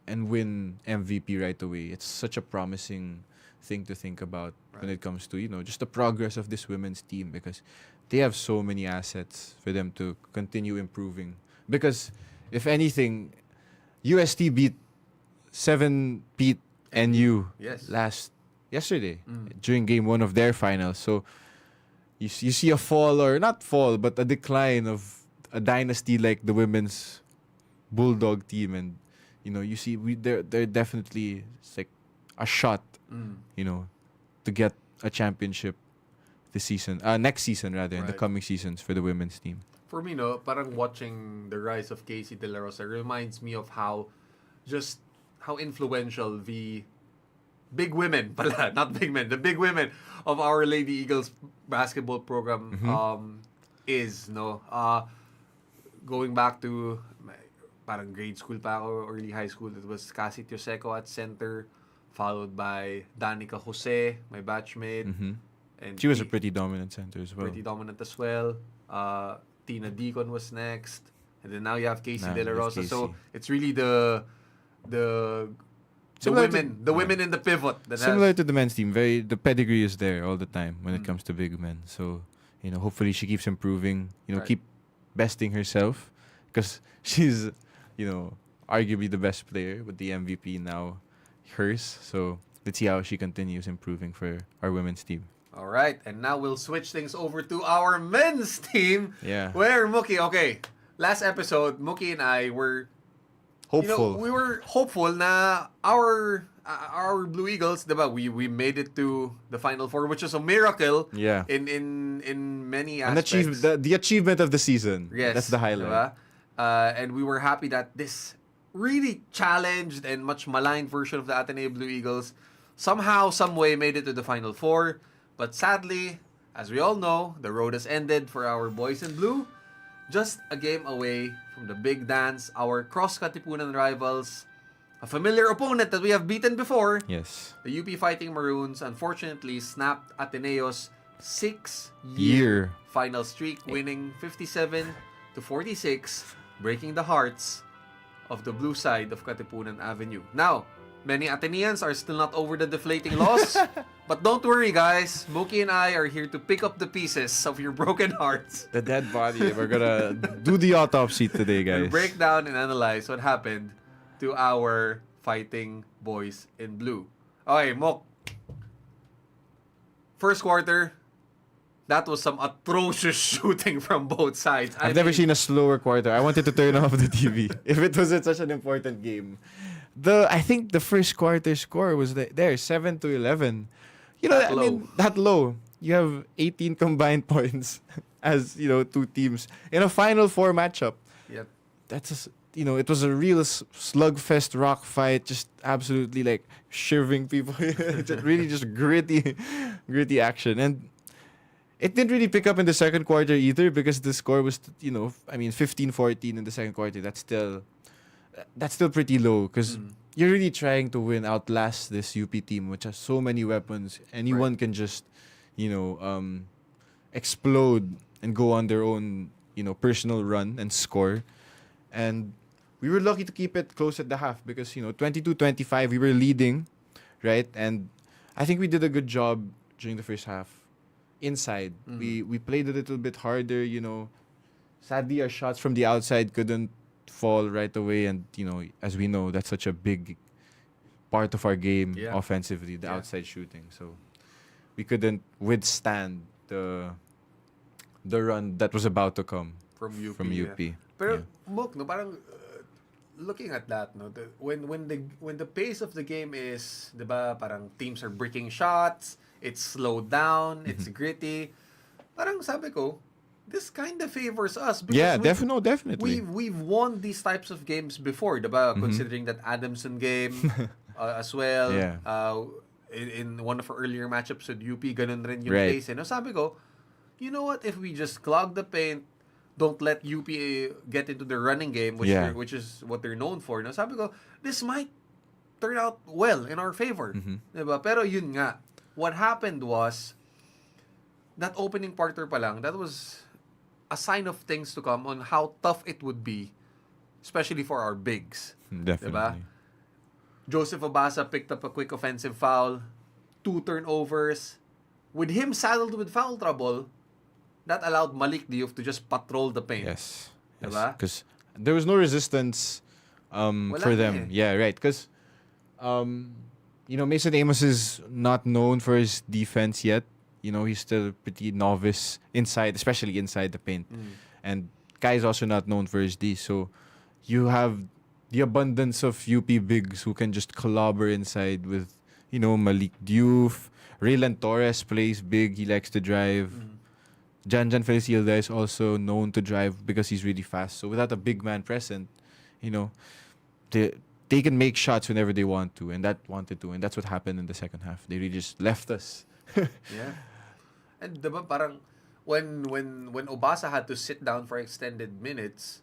and win MVP right away, it's such a promising thing to think about when it comes to, you know, just the progress of this women's team, because they have so many assets for them to continue improving. Because if anything, UST beat 7-peat NU yesterday during game 1 of their finals. So you see a fall, or not fall, but a decline of a dynasty like the women's Bulldog team, and you know, you see they're definitely, it's like a shot, you know, to get a championship this season, next season rather, in the coming seasons for the women's team. For me, no, parang watching the rise of Casey De La Rosa reminds me of how influential the big women, pala, not big men, the big women of Our Lady Eagles basketball program is, no. Going back to parang grade school pa ako, early high school, it was Cassie Tioseco at center, followed by Danica Jose, my batchmate. And She was a pretty dominant center as well. Pretty dominant as well. Tina Deacon was next. And then now you have Casey De La Rosa. So it's really the women in the pivot. Similar to the men's team, the pedigree is there all the time when it comes to big men. So, you know, hopefully she keeps improving, you know, keep besting herself, because she's, you know, arguably the best player, with the MVP now hers. So let's see how she continues improving for our women's team. All right, and now we'll switch things over to our men's team. Yeah. Where Mookie, okay, last episode, Mookie and I were hopeful. You know, we were hopeful na our Blue Eagles, diba? We made it to the Final Four, which is a miracle. Yeah. In many aspects. The achievement of the season. Yes. That's the highlight. Diba? And we were happy that this really challenged and much maligned version of the Ateneo Blue Eagles somehow, some way made it to the Final Four. But sadly, as we all know, the road has ended for our boys in blue. Just a game away from the big dance, our cross-Katipunan rivals, a familiar opponent that we have beaten before. Yes. The UP Fighting Maroons unfortunately snapped Ateneo's 6-year final streak, winning 57-46, breaking the hearts of the blue side of Katipunan Avenue. Now, many Ateneans are still not over the deflating loss, but don't worry, guys. Mookie and I are here to pick up the pieces of your broken hearts. The dead body. We're gonna do the autopsy today, guys. We'll break down and analyze what happened to our fighting boys in blue. Okay, Mok. First quarter, that was some atrocious shooting from both sides. I've never seen a slower quarter. I wanted to turn off the TV if it wasn't such an important game. I think the first quarter score was there, 7-11. You know, I mean, that low. You have 18 combined points as, you know, two teams in a Final Four matchup. Yep. That's you know, it was a real slugfest rock fight, just absolutely like shivering people. Really just gritty action. And it didn't really pick up in the second quarter either, because the score was, you know, I mean, 15-14 in the second quarter. That's still pretty low, because you're really trying to outlast this UP team, which has so many weapons. Anyone can just, you know, explode and go on their own, you know, personal run and score. And we were lucky to keep it close at the half, because, you know, 22-25, we were leading, right? And I think we did a good job during the first half. Inside, we played a little bit harder, you know. Sadly, our shots from the outside couldn't fall right away, and, you know, as we know, that's such a big part of our game offensively, the outside shooting. So we couldn't withstand the run that was about to come from UP. Pero Mok, no, parang looking at that, no, when the pace of the game is, diba, parang teams are breaking shots, it's slowed down, it's gritty. Parang sabi ko, this kind of favors us. Because definitely. We've won these types of games before, diba? Considering that Adamson game as well. Yeah. In one of our earlier matchups with UP, ganun rin yung pace. No, sabi ko, you know what? If we just clog the paint, don't let UP get into the running game, which is what they're known for. No, sabi ko, this might turn out well in our favor. Diba? Pero yun nga, what happened was, that opening quarter pa lang, that was a sign of things to come on how tough it would be, especially for our bigs. Definitely. Diba? Joseph Obasa picked up a quick offensive foul, 2 turnovers. With him saddled with foul trouble, that allowed Malik Diouf to just patrol the paint. Yes. Diba? Because there was no resistance for them. Yeah, right. Because, Mason Amos is not known for his defense yet. He's still pretty novice inside, especially inside the paint. And Kai is also not known for his D. So you have the abundance of UP bigs who can just clobber inside with, Malik Diouf. Raylan Torres plays big. He likes to drive. Jan Felicilda is also known to drive because he's really fast. So without a big man present, they can make shots whenever they want to, and that's what happened in the second half. They really just left us. Yeah. And diba parang when Obasa had to sit down for extended minutes,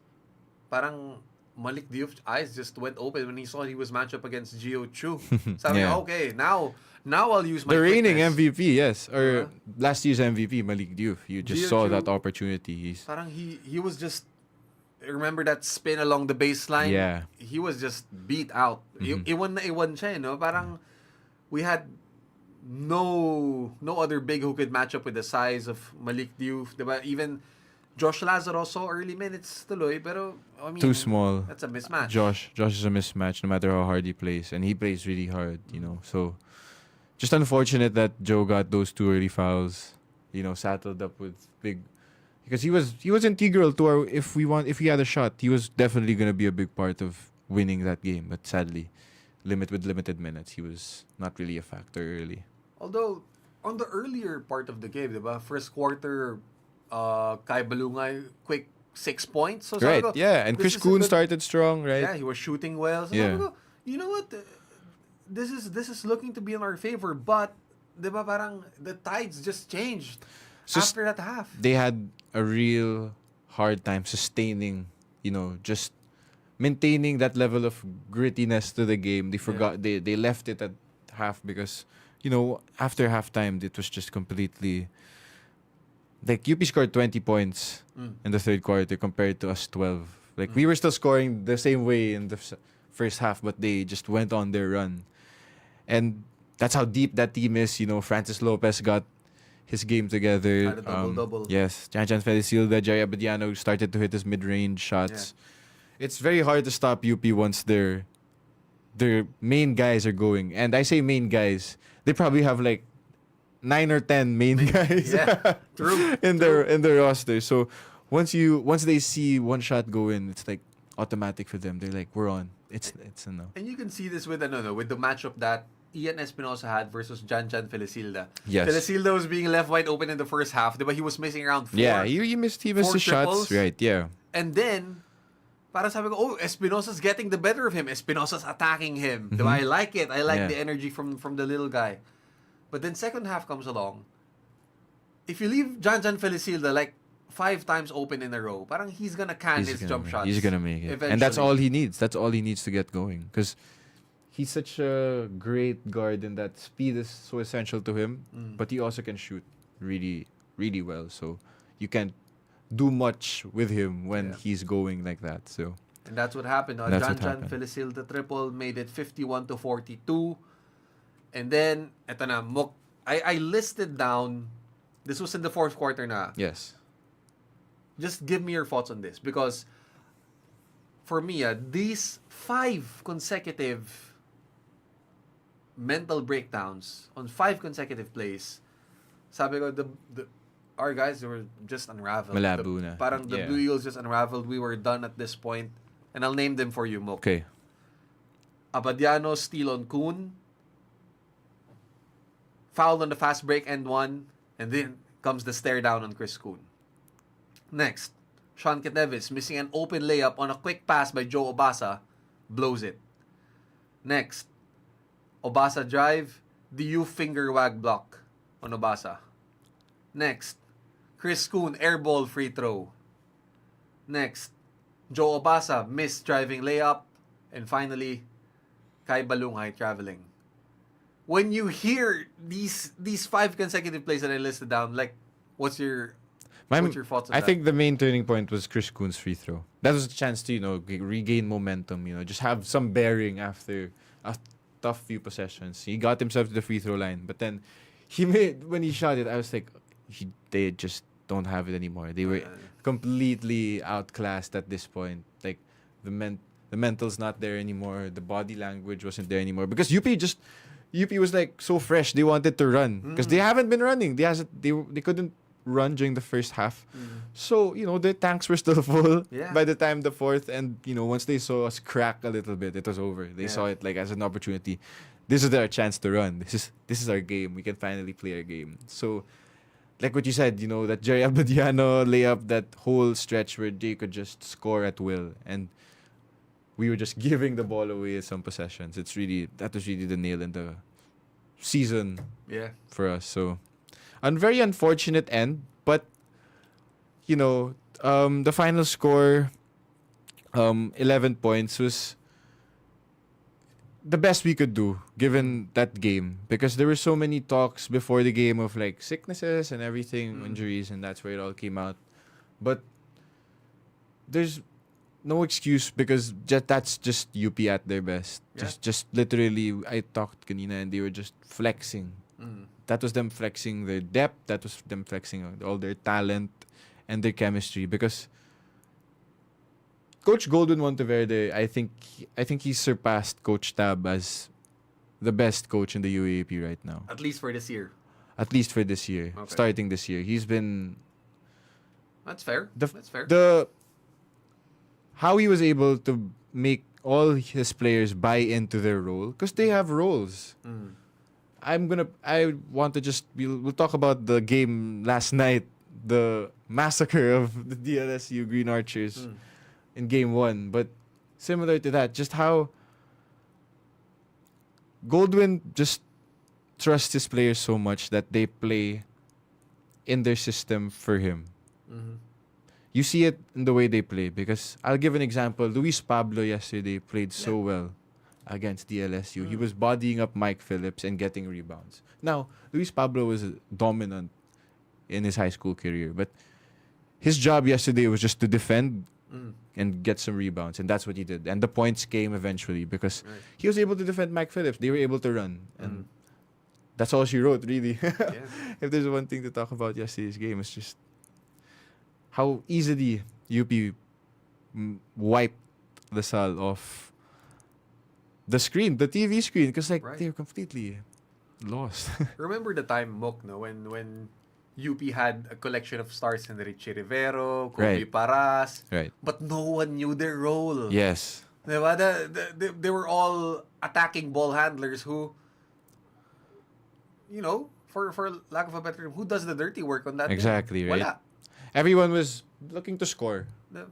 parang Malik Diouf's eyes just went open when he saw he was matched up against Gio Chu. Sabi Yeah. okay, now I'll use my The reigning quickness. MVP, yes. Or last year's MVP, Malik Diouf. You just Gio saw Chu, that opportunity. Parang he was just, remember that spin along the baseline? Yeah. He was just beat out. Iwan na iwan siya, no? Parang we had no other big who could match up with the size of Malik Diouf. Diba? Even Josh Lazaro saw early minutes tuloy, pero I mean, Too small. That's a mismatch. Josh is a mismatch no matter how hard he plays. And he plays really hard, So just unfortunate that Joe got those 2 early fouls, saddled up with big, because he was integral to our, if we had a shot, he was definitely going to be a big part of winning that game. But sadly, with limited minutes, he was not really a factor early. Although on the earlier part of the game, diba? First quarter, Kai Balungay quick 6 points. So Right, sabi ko, yeah. And this Chris is a Kuhn good- started strong, right? Yeah, he was shooting well. So Yeah. sabi ko, you know what? This is looking to be in our favor, but diba parang the tides just changed after that half. They had a real hard time sustaining, just maintaining that level of grittiness to the game. They forgot they left it at half because, after halftime it was just completely, like, UP scored 20 points in the third quarter compared to us 12. Like, we were still scoring the same way in the first half, but they just went on their run. And that's how deep that team is. Francis Lopez got his game together. Had a double-double. Yes. Jan Felicilda, Jerry Abadiano started to hit his mid-range shots. It's very hard to stop UP once their main guys are going. And I say main guys, they probably have like 9 or 10 main guys True. in their roster. So once they see one shot go in, it's like automatic for them. They're like, we're on. It's a no. And you can see this with the matchup that Ian Espinosa had versus Jan Felicilda. Yes. Felicilda was being left wide open in the first half, but he was missing around 4. Yeah, he missed his shots. triples. Right, yeah. And then, para sabi ko, Espinosa's getting the better of him. Espinosa's attacking him. Diba? I like it. I like the energy from the little guy. But then second half comes along. If you leave Jan Felicilda like 5 times open in a row, parang he's gonna can his jump shots. He's gonna make it. Eventually. And that's all he needs. That's all he needs to get going. Because he's such a great guard, and that speed is so essential to him. But he also can shoot really, really well. So you can't do much with him when he's going like that. So. And that's what happened. Jan Felicilda triple made it 51-42. And then, eto na, I listed down, this was in the fourth quarter na. Yes. Just give me your thoughts on this. Because, for me, these 5 consecutive mental breakdowns on 5 consecutive plays, sabi ko, our guys were just unraveled. Malabo na. Parang the Blue Eagles just unraveled. We were done at this point. And I'll name them for you, Mook. Okay. Abadiano steal on Kuhn. Fouled on the fast break end 1. And then comes the stare down on Chris Kuhn. Next, Sean Ketevis missing an open layup on a quick pass by Joe Obasa. Blows it. Next, Obasa drive. The youth finger wag block on Obasa. Next, Chris Kuhn airball free throw. Next, Joe Obasa missed driving layup. And finally, Kai Balungay traveling. When you hear these 5 consecutive plays that I listed down, like, What's your thoughts on I that? think the main turning point was Chris Coon's free throw. That was a chance to, regain momentum, just have some bearing after a tough few possessions. He got himself to the free throw line, but then when he shot it, I was like, they just don't have it anymore. They were completely outclassed at this point. Like, the mental's not there anymore. The body language wasn't there anymore. Because UP was like so fresh. They wanted to run. Because they haven't been running. They couldn't run during the first half. So, the tanks were still full by the time the fourth. And, once they saw us crack a little bit, it was over. They saw it like as an opportunity. This is our chance to run. This is our game. We can finally play our game. So, like what you said, that Jerry Abadiano layup, that whole stretch where they could just score at will. And we were just giving the ball away at some possessions. That was really the nail in the season for us. So, a very unfortunate end, but, the final score, 11 points, was the best we could do given that game, because there were so many talks before the game of like sicknesses and everything, injuries, and that's where it all came out. But there's no excuse, because that's just UP at their best. Just literally, I talked kanina and they were just flexing. That was them flexing their depth. That was them flexing all their talent and their chemistry, because Coach Goldwyn Monteverde, I think he surpassed Coach Tab as the best coach in the UAAP right now. At least for this year. Okay. Starting this year. He's been... That's fair. That's fair. How he was able to make all his players buy into their role, because they have roles. We'll talk about the game last night, the massacre of the DLSU Green Archers in game 1. But similar to that, just how Goldwyn just trusts his players so much that they play in their system for him. You see it in the way they play, because I'll give an example. Luis Pablo yesterday played so well against DLSU. He was bodying up Mike Phillips and getting rebounds. Now, Luis Pablo was dominant in his high school career, but his job yesterday was just to defend and get some rebounds, and that's what he did. And the points came eventually, because he was able to defend Mike Phillips. They were able to run, and that's all she wrote, really. If there's one thing to talk about yesterday's game, it's just how easily UP wiped LaSalle off the screen, the TV screen, because they were completely lost. Remember the time, Mok, when UP had a collection of stars in Richie Rivero, Kobe Paras, but no one knew their role. Yes. Diba? They were all attacking ball handlers who, for lack of a better term, who does the dirty work on that Exactly, team? right? Wala. Everyone was looking to score.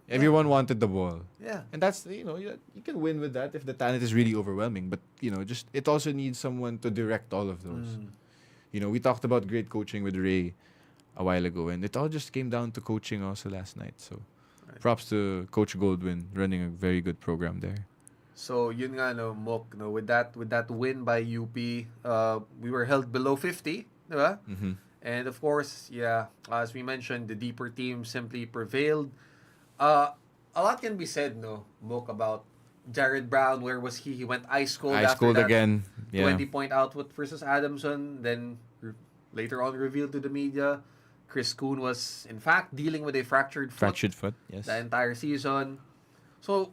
Everyone wanted the ball. Yeah. And that's, you can win with that if the talent is really overwhelming. But, just it also needs someone to direct all of those. We talked about great coaching with Ray a while ago, and it all just came down to coaching also last night. So, props to Coach Goldwyn running a very good program there. So, yun nga, Mok, with that win by UP, we were held below 50, diba? And of course, as we mentioned, the deeper team simply prevailed. A lot can be said, Mok, about Jared Brown. Where was he? He went ice cold after that again. 20-point output versus Adamson. Then later on revealed to the media, Chris Coon was in fact dealing with a fractured foot. Yes. The entire season. So,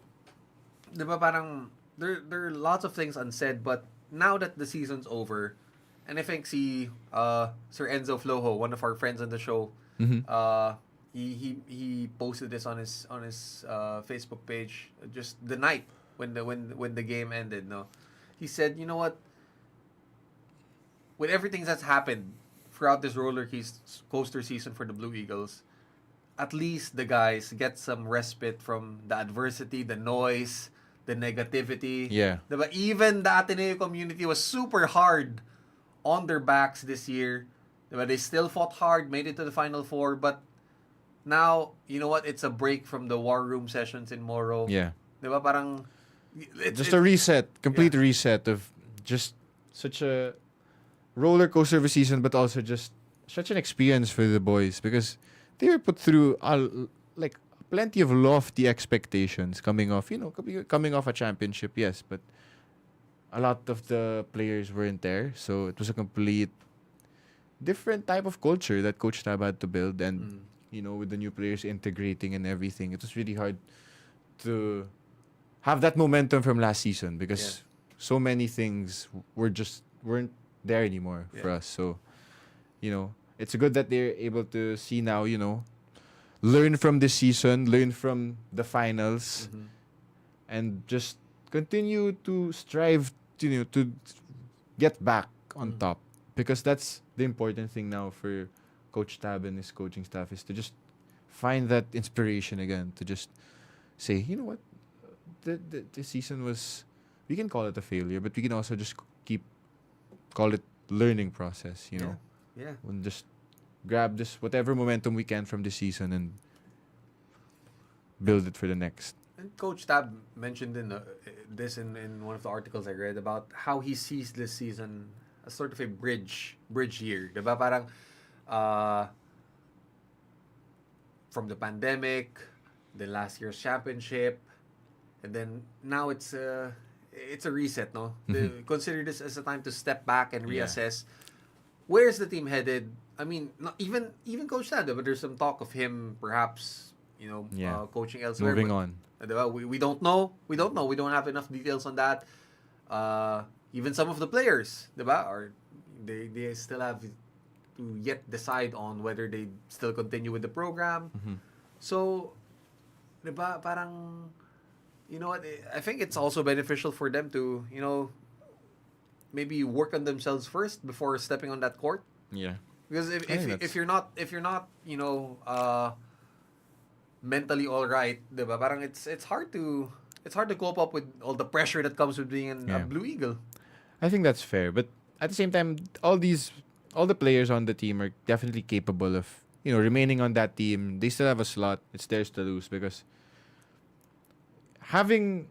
diba parang there are lots of things unsaid, but now that the season's over, and I think Sir Enzo Flojo, one of our friends on the show, he posted this on his Facebook page just the night when the game ended. He said, you know what? With everything that's happened throughout this roller coaster season for the Blue Eagles, at least the guys get some respite from the adversity, the noise, the negativity. Yeah. Diba? Even the Ateneo community was super hard on their backs this year. Diba? They still fought hard, made it to the Final Four, but now, you know what? It's a break from the war room sessions in Moro. Yeah. Diba? Parang... Just a reset, complete reset of just such a roller coaster of a season, but also just such an experience for the boys because they were put through like plenty of lofty expectations coming off a championship, yes, but a lot of the players weren't there, so it was a complete different type of culture that Coach Tab had to build, and with the new players integrating and everything, it was really hard to have that momentum from last season because so many things weren't there anymore for us. So, it's good that they're able to see now, learn from this season, learn from the finals, and just continue to strive to get back on top. Because that's the important thing now for Coach Tab and his coaching staff is to just find that inspiration again, to just say, you know what, the season was, we can call it a failure, but we can also just call it learning process, know. Yeah. And just grab this whatever momentum we can from this season and build it for the next. And Coach Tab mentioned this in one of the articles I read about how he sees this season as sort of a bridge year. Diba? Parang from the pandemic, the last year's championship, and then now it's a reset, no? Consider this as a time to step back and reassess. Where's the team headed? I mean, not even Coach Tab, but there's some talk of him perhaps, coaching elsewhere. Moving on. We don't know. We don't have enough details on that. Even some of the players, diba? Or they still have to yet decide on whether they still continue with the program. So, diba, parang, you know what, I think it's also beneficial for them to, maybe work on themselves first before stepping on that court. Yeah. Because if you're not mentally all right, diba? Parang it's hard to cope up with all the pressure that comes with being a Blue Eagle. I think that's fair, but at the same time, all the players on the team are definitely capable of remaining on that team. They still have a slot. It's theirs to lose because having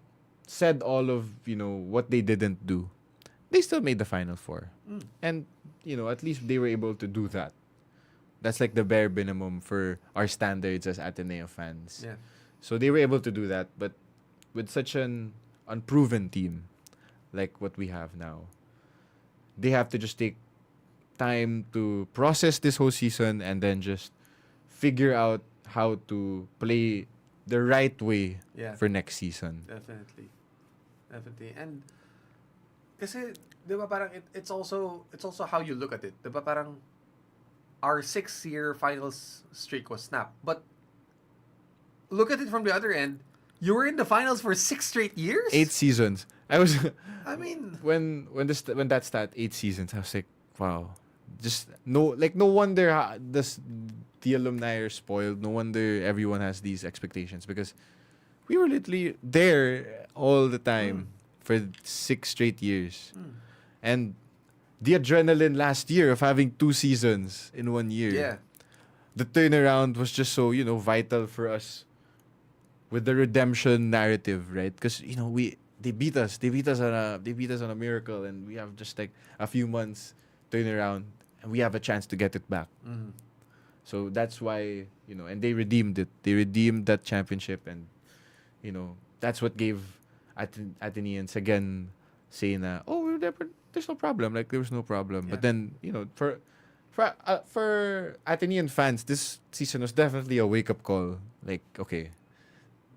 said all of what they didn't do, they still made the Final Four, and at least they were able to do that. That's like the bare minimum for our standards as Ateneo fans. Yeah. So they were able to do that, but with such an unproven team like what we have now, they have to just take time to process this whole season and then just figure out how to play the right way for next season. Definitely. And kasi, diba, parang it's also how you look at it. Diba, parang our 6-year finals streak was snapped. But look at it from the other end. You were in the finals for 6 straight years? 8 seasons. I mean, when that stat 8 seasons, I was like, wow. Just no wonder the alumni are spoiled. No wonder everyone has these expectations because we were literally there all the time for 6 straight years. And the adrenaline last year of having 2 seasons in 1 year. Yeah. The turnaround was just so, vital for us with the redemption narrative, right? Because, they beat us. They beat us on a miracle, and we have just like a few months turnaround, and we have a chance to get it back. So that's why, and they redeemed it. They redeemed that championship, and that's what gave Ateneans again saying that, oh, there's no problem. Like, there was no problem. Yeah. But then, for Atenean fans, this season was definitely a wake-up call. Like, okay,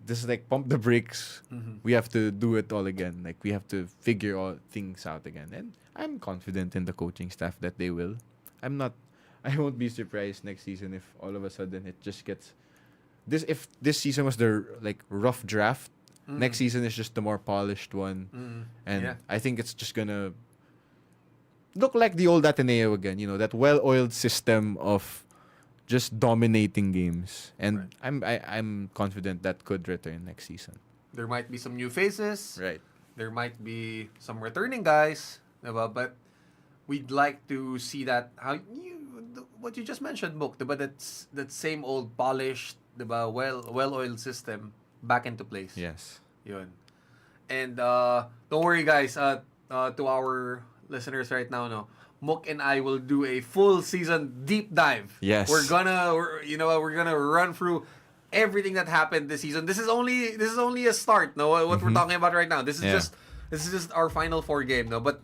this is like pump the brakes. We have to do it all again. Like, we have to figure all things out again. And I'm confident in the coaching staff that they will. I won't be surprised next season if all of a sudden it just gets if this season was the rough draft, next season is just the more polished one. And I think it's just gonna look like the old Ateneo again, that well-oiled system of just dominating games. And I'm confident that could return next season. There might be some new faces. Right. There might be some returning guys, diba? But we'd like to see that what you just mentioned, Book, diba? That same old polished, diba? Well-oiled system back into place. Yes. Yun. And don't worry, guys. To our listeners right now, no, Mook and I will do a full season deep dive. Yes. We're gonna run through everything that happened this season. This is only a start. No, what we're talking about right now. This is just our Final Four game. No, but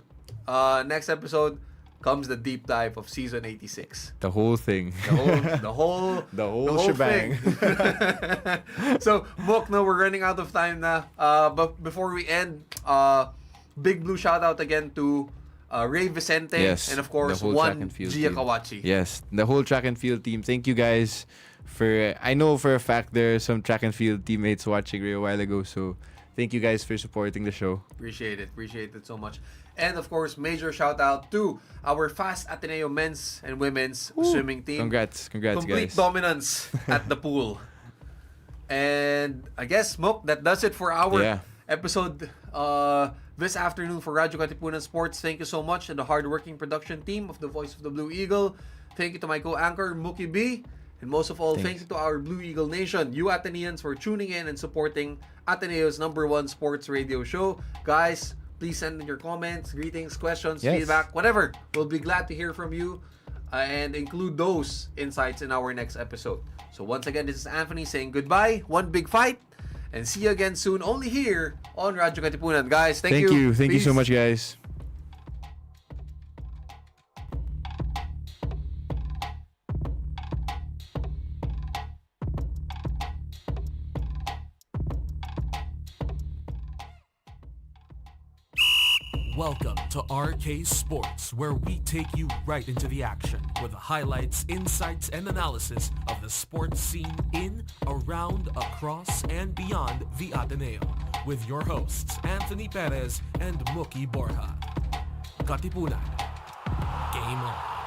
next episode comes the deep dive of season 86. The whole thing. The whole shebang. So, Mook, no, we're running out of time na. But before we end, big blue shout out again to Ray Vicente, yes, and of course one Gia Kawachi. Yes, the whole track and field team. Thank you guys for. I know for a fact there are some track and field teammates watching Ray a while ago, so thank you guys for supporting the show. Appreciate it so much. And of course, major shout out to our Fast Ateneo men's and women's swimming team. Congrats Complete guys. dominance at the pool. And I guess, Mook, that does it for our episode this afternoon for Radyo Katipunan Sports. Thank you so much to the hardworking production team of the Voice of the Blue Eagle. Thank you to my co-anchor, Mookie B. And most of all, thank you to our Blue Eagle Nation, you Ateneans, for tuning in and supporting Ateneo's #1 sports radio show. Guys, please send in your comments, greetings, questions, feedback, whatever. We'll be glad to hear from you and include those insights in our next episode. So once again, this is Anthony saying goodbye, one big fight, and see you again soon, only here on Radyo Katipunan. Guys, thank you. Thank you so much, guys. Welcome to RK Sports, where we take you right into the action with the highlights, insights, and analysis of the sports scene in, around, across, and beyond the Ateneo. With your hosts, Anthony Perez and Mookie Borja. Katipunan. Game on.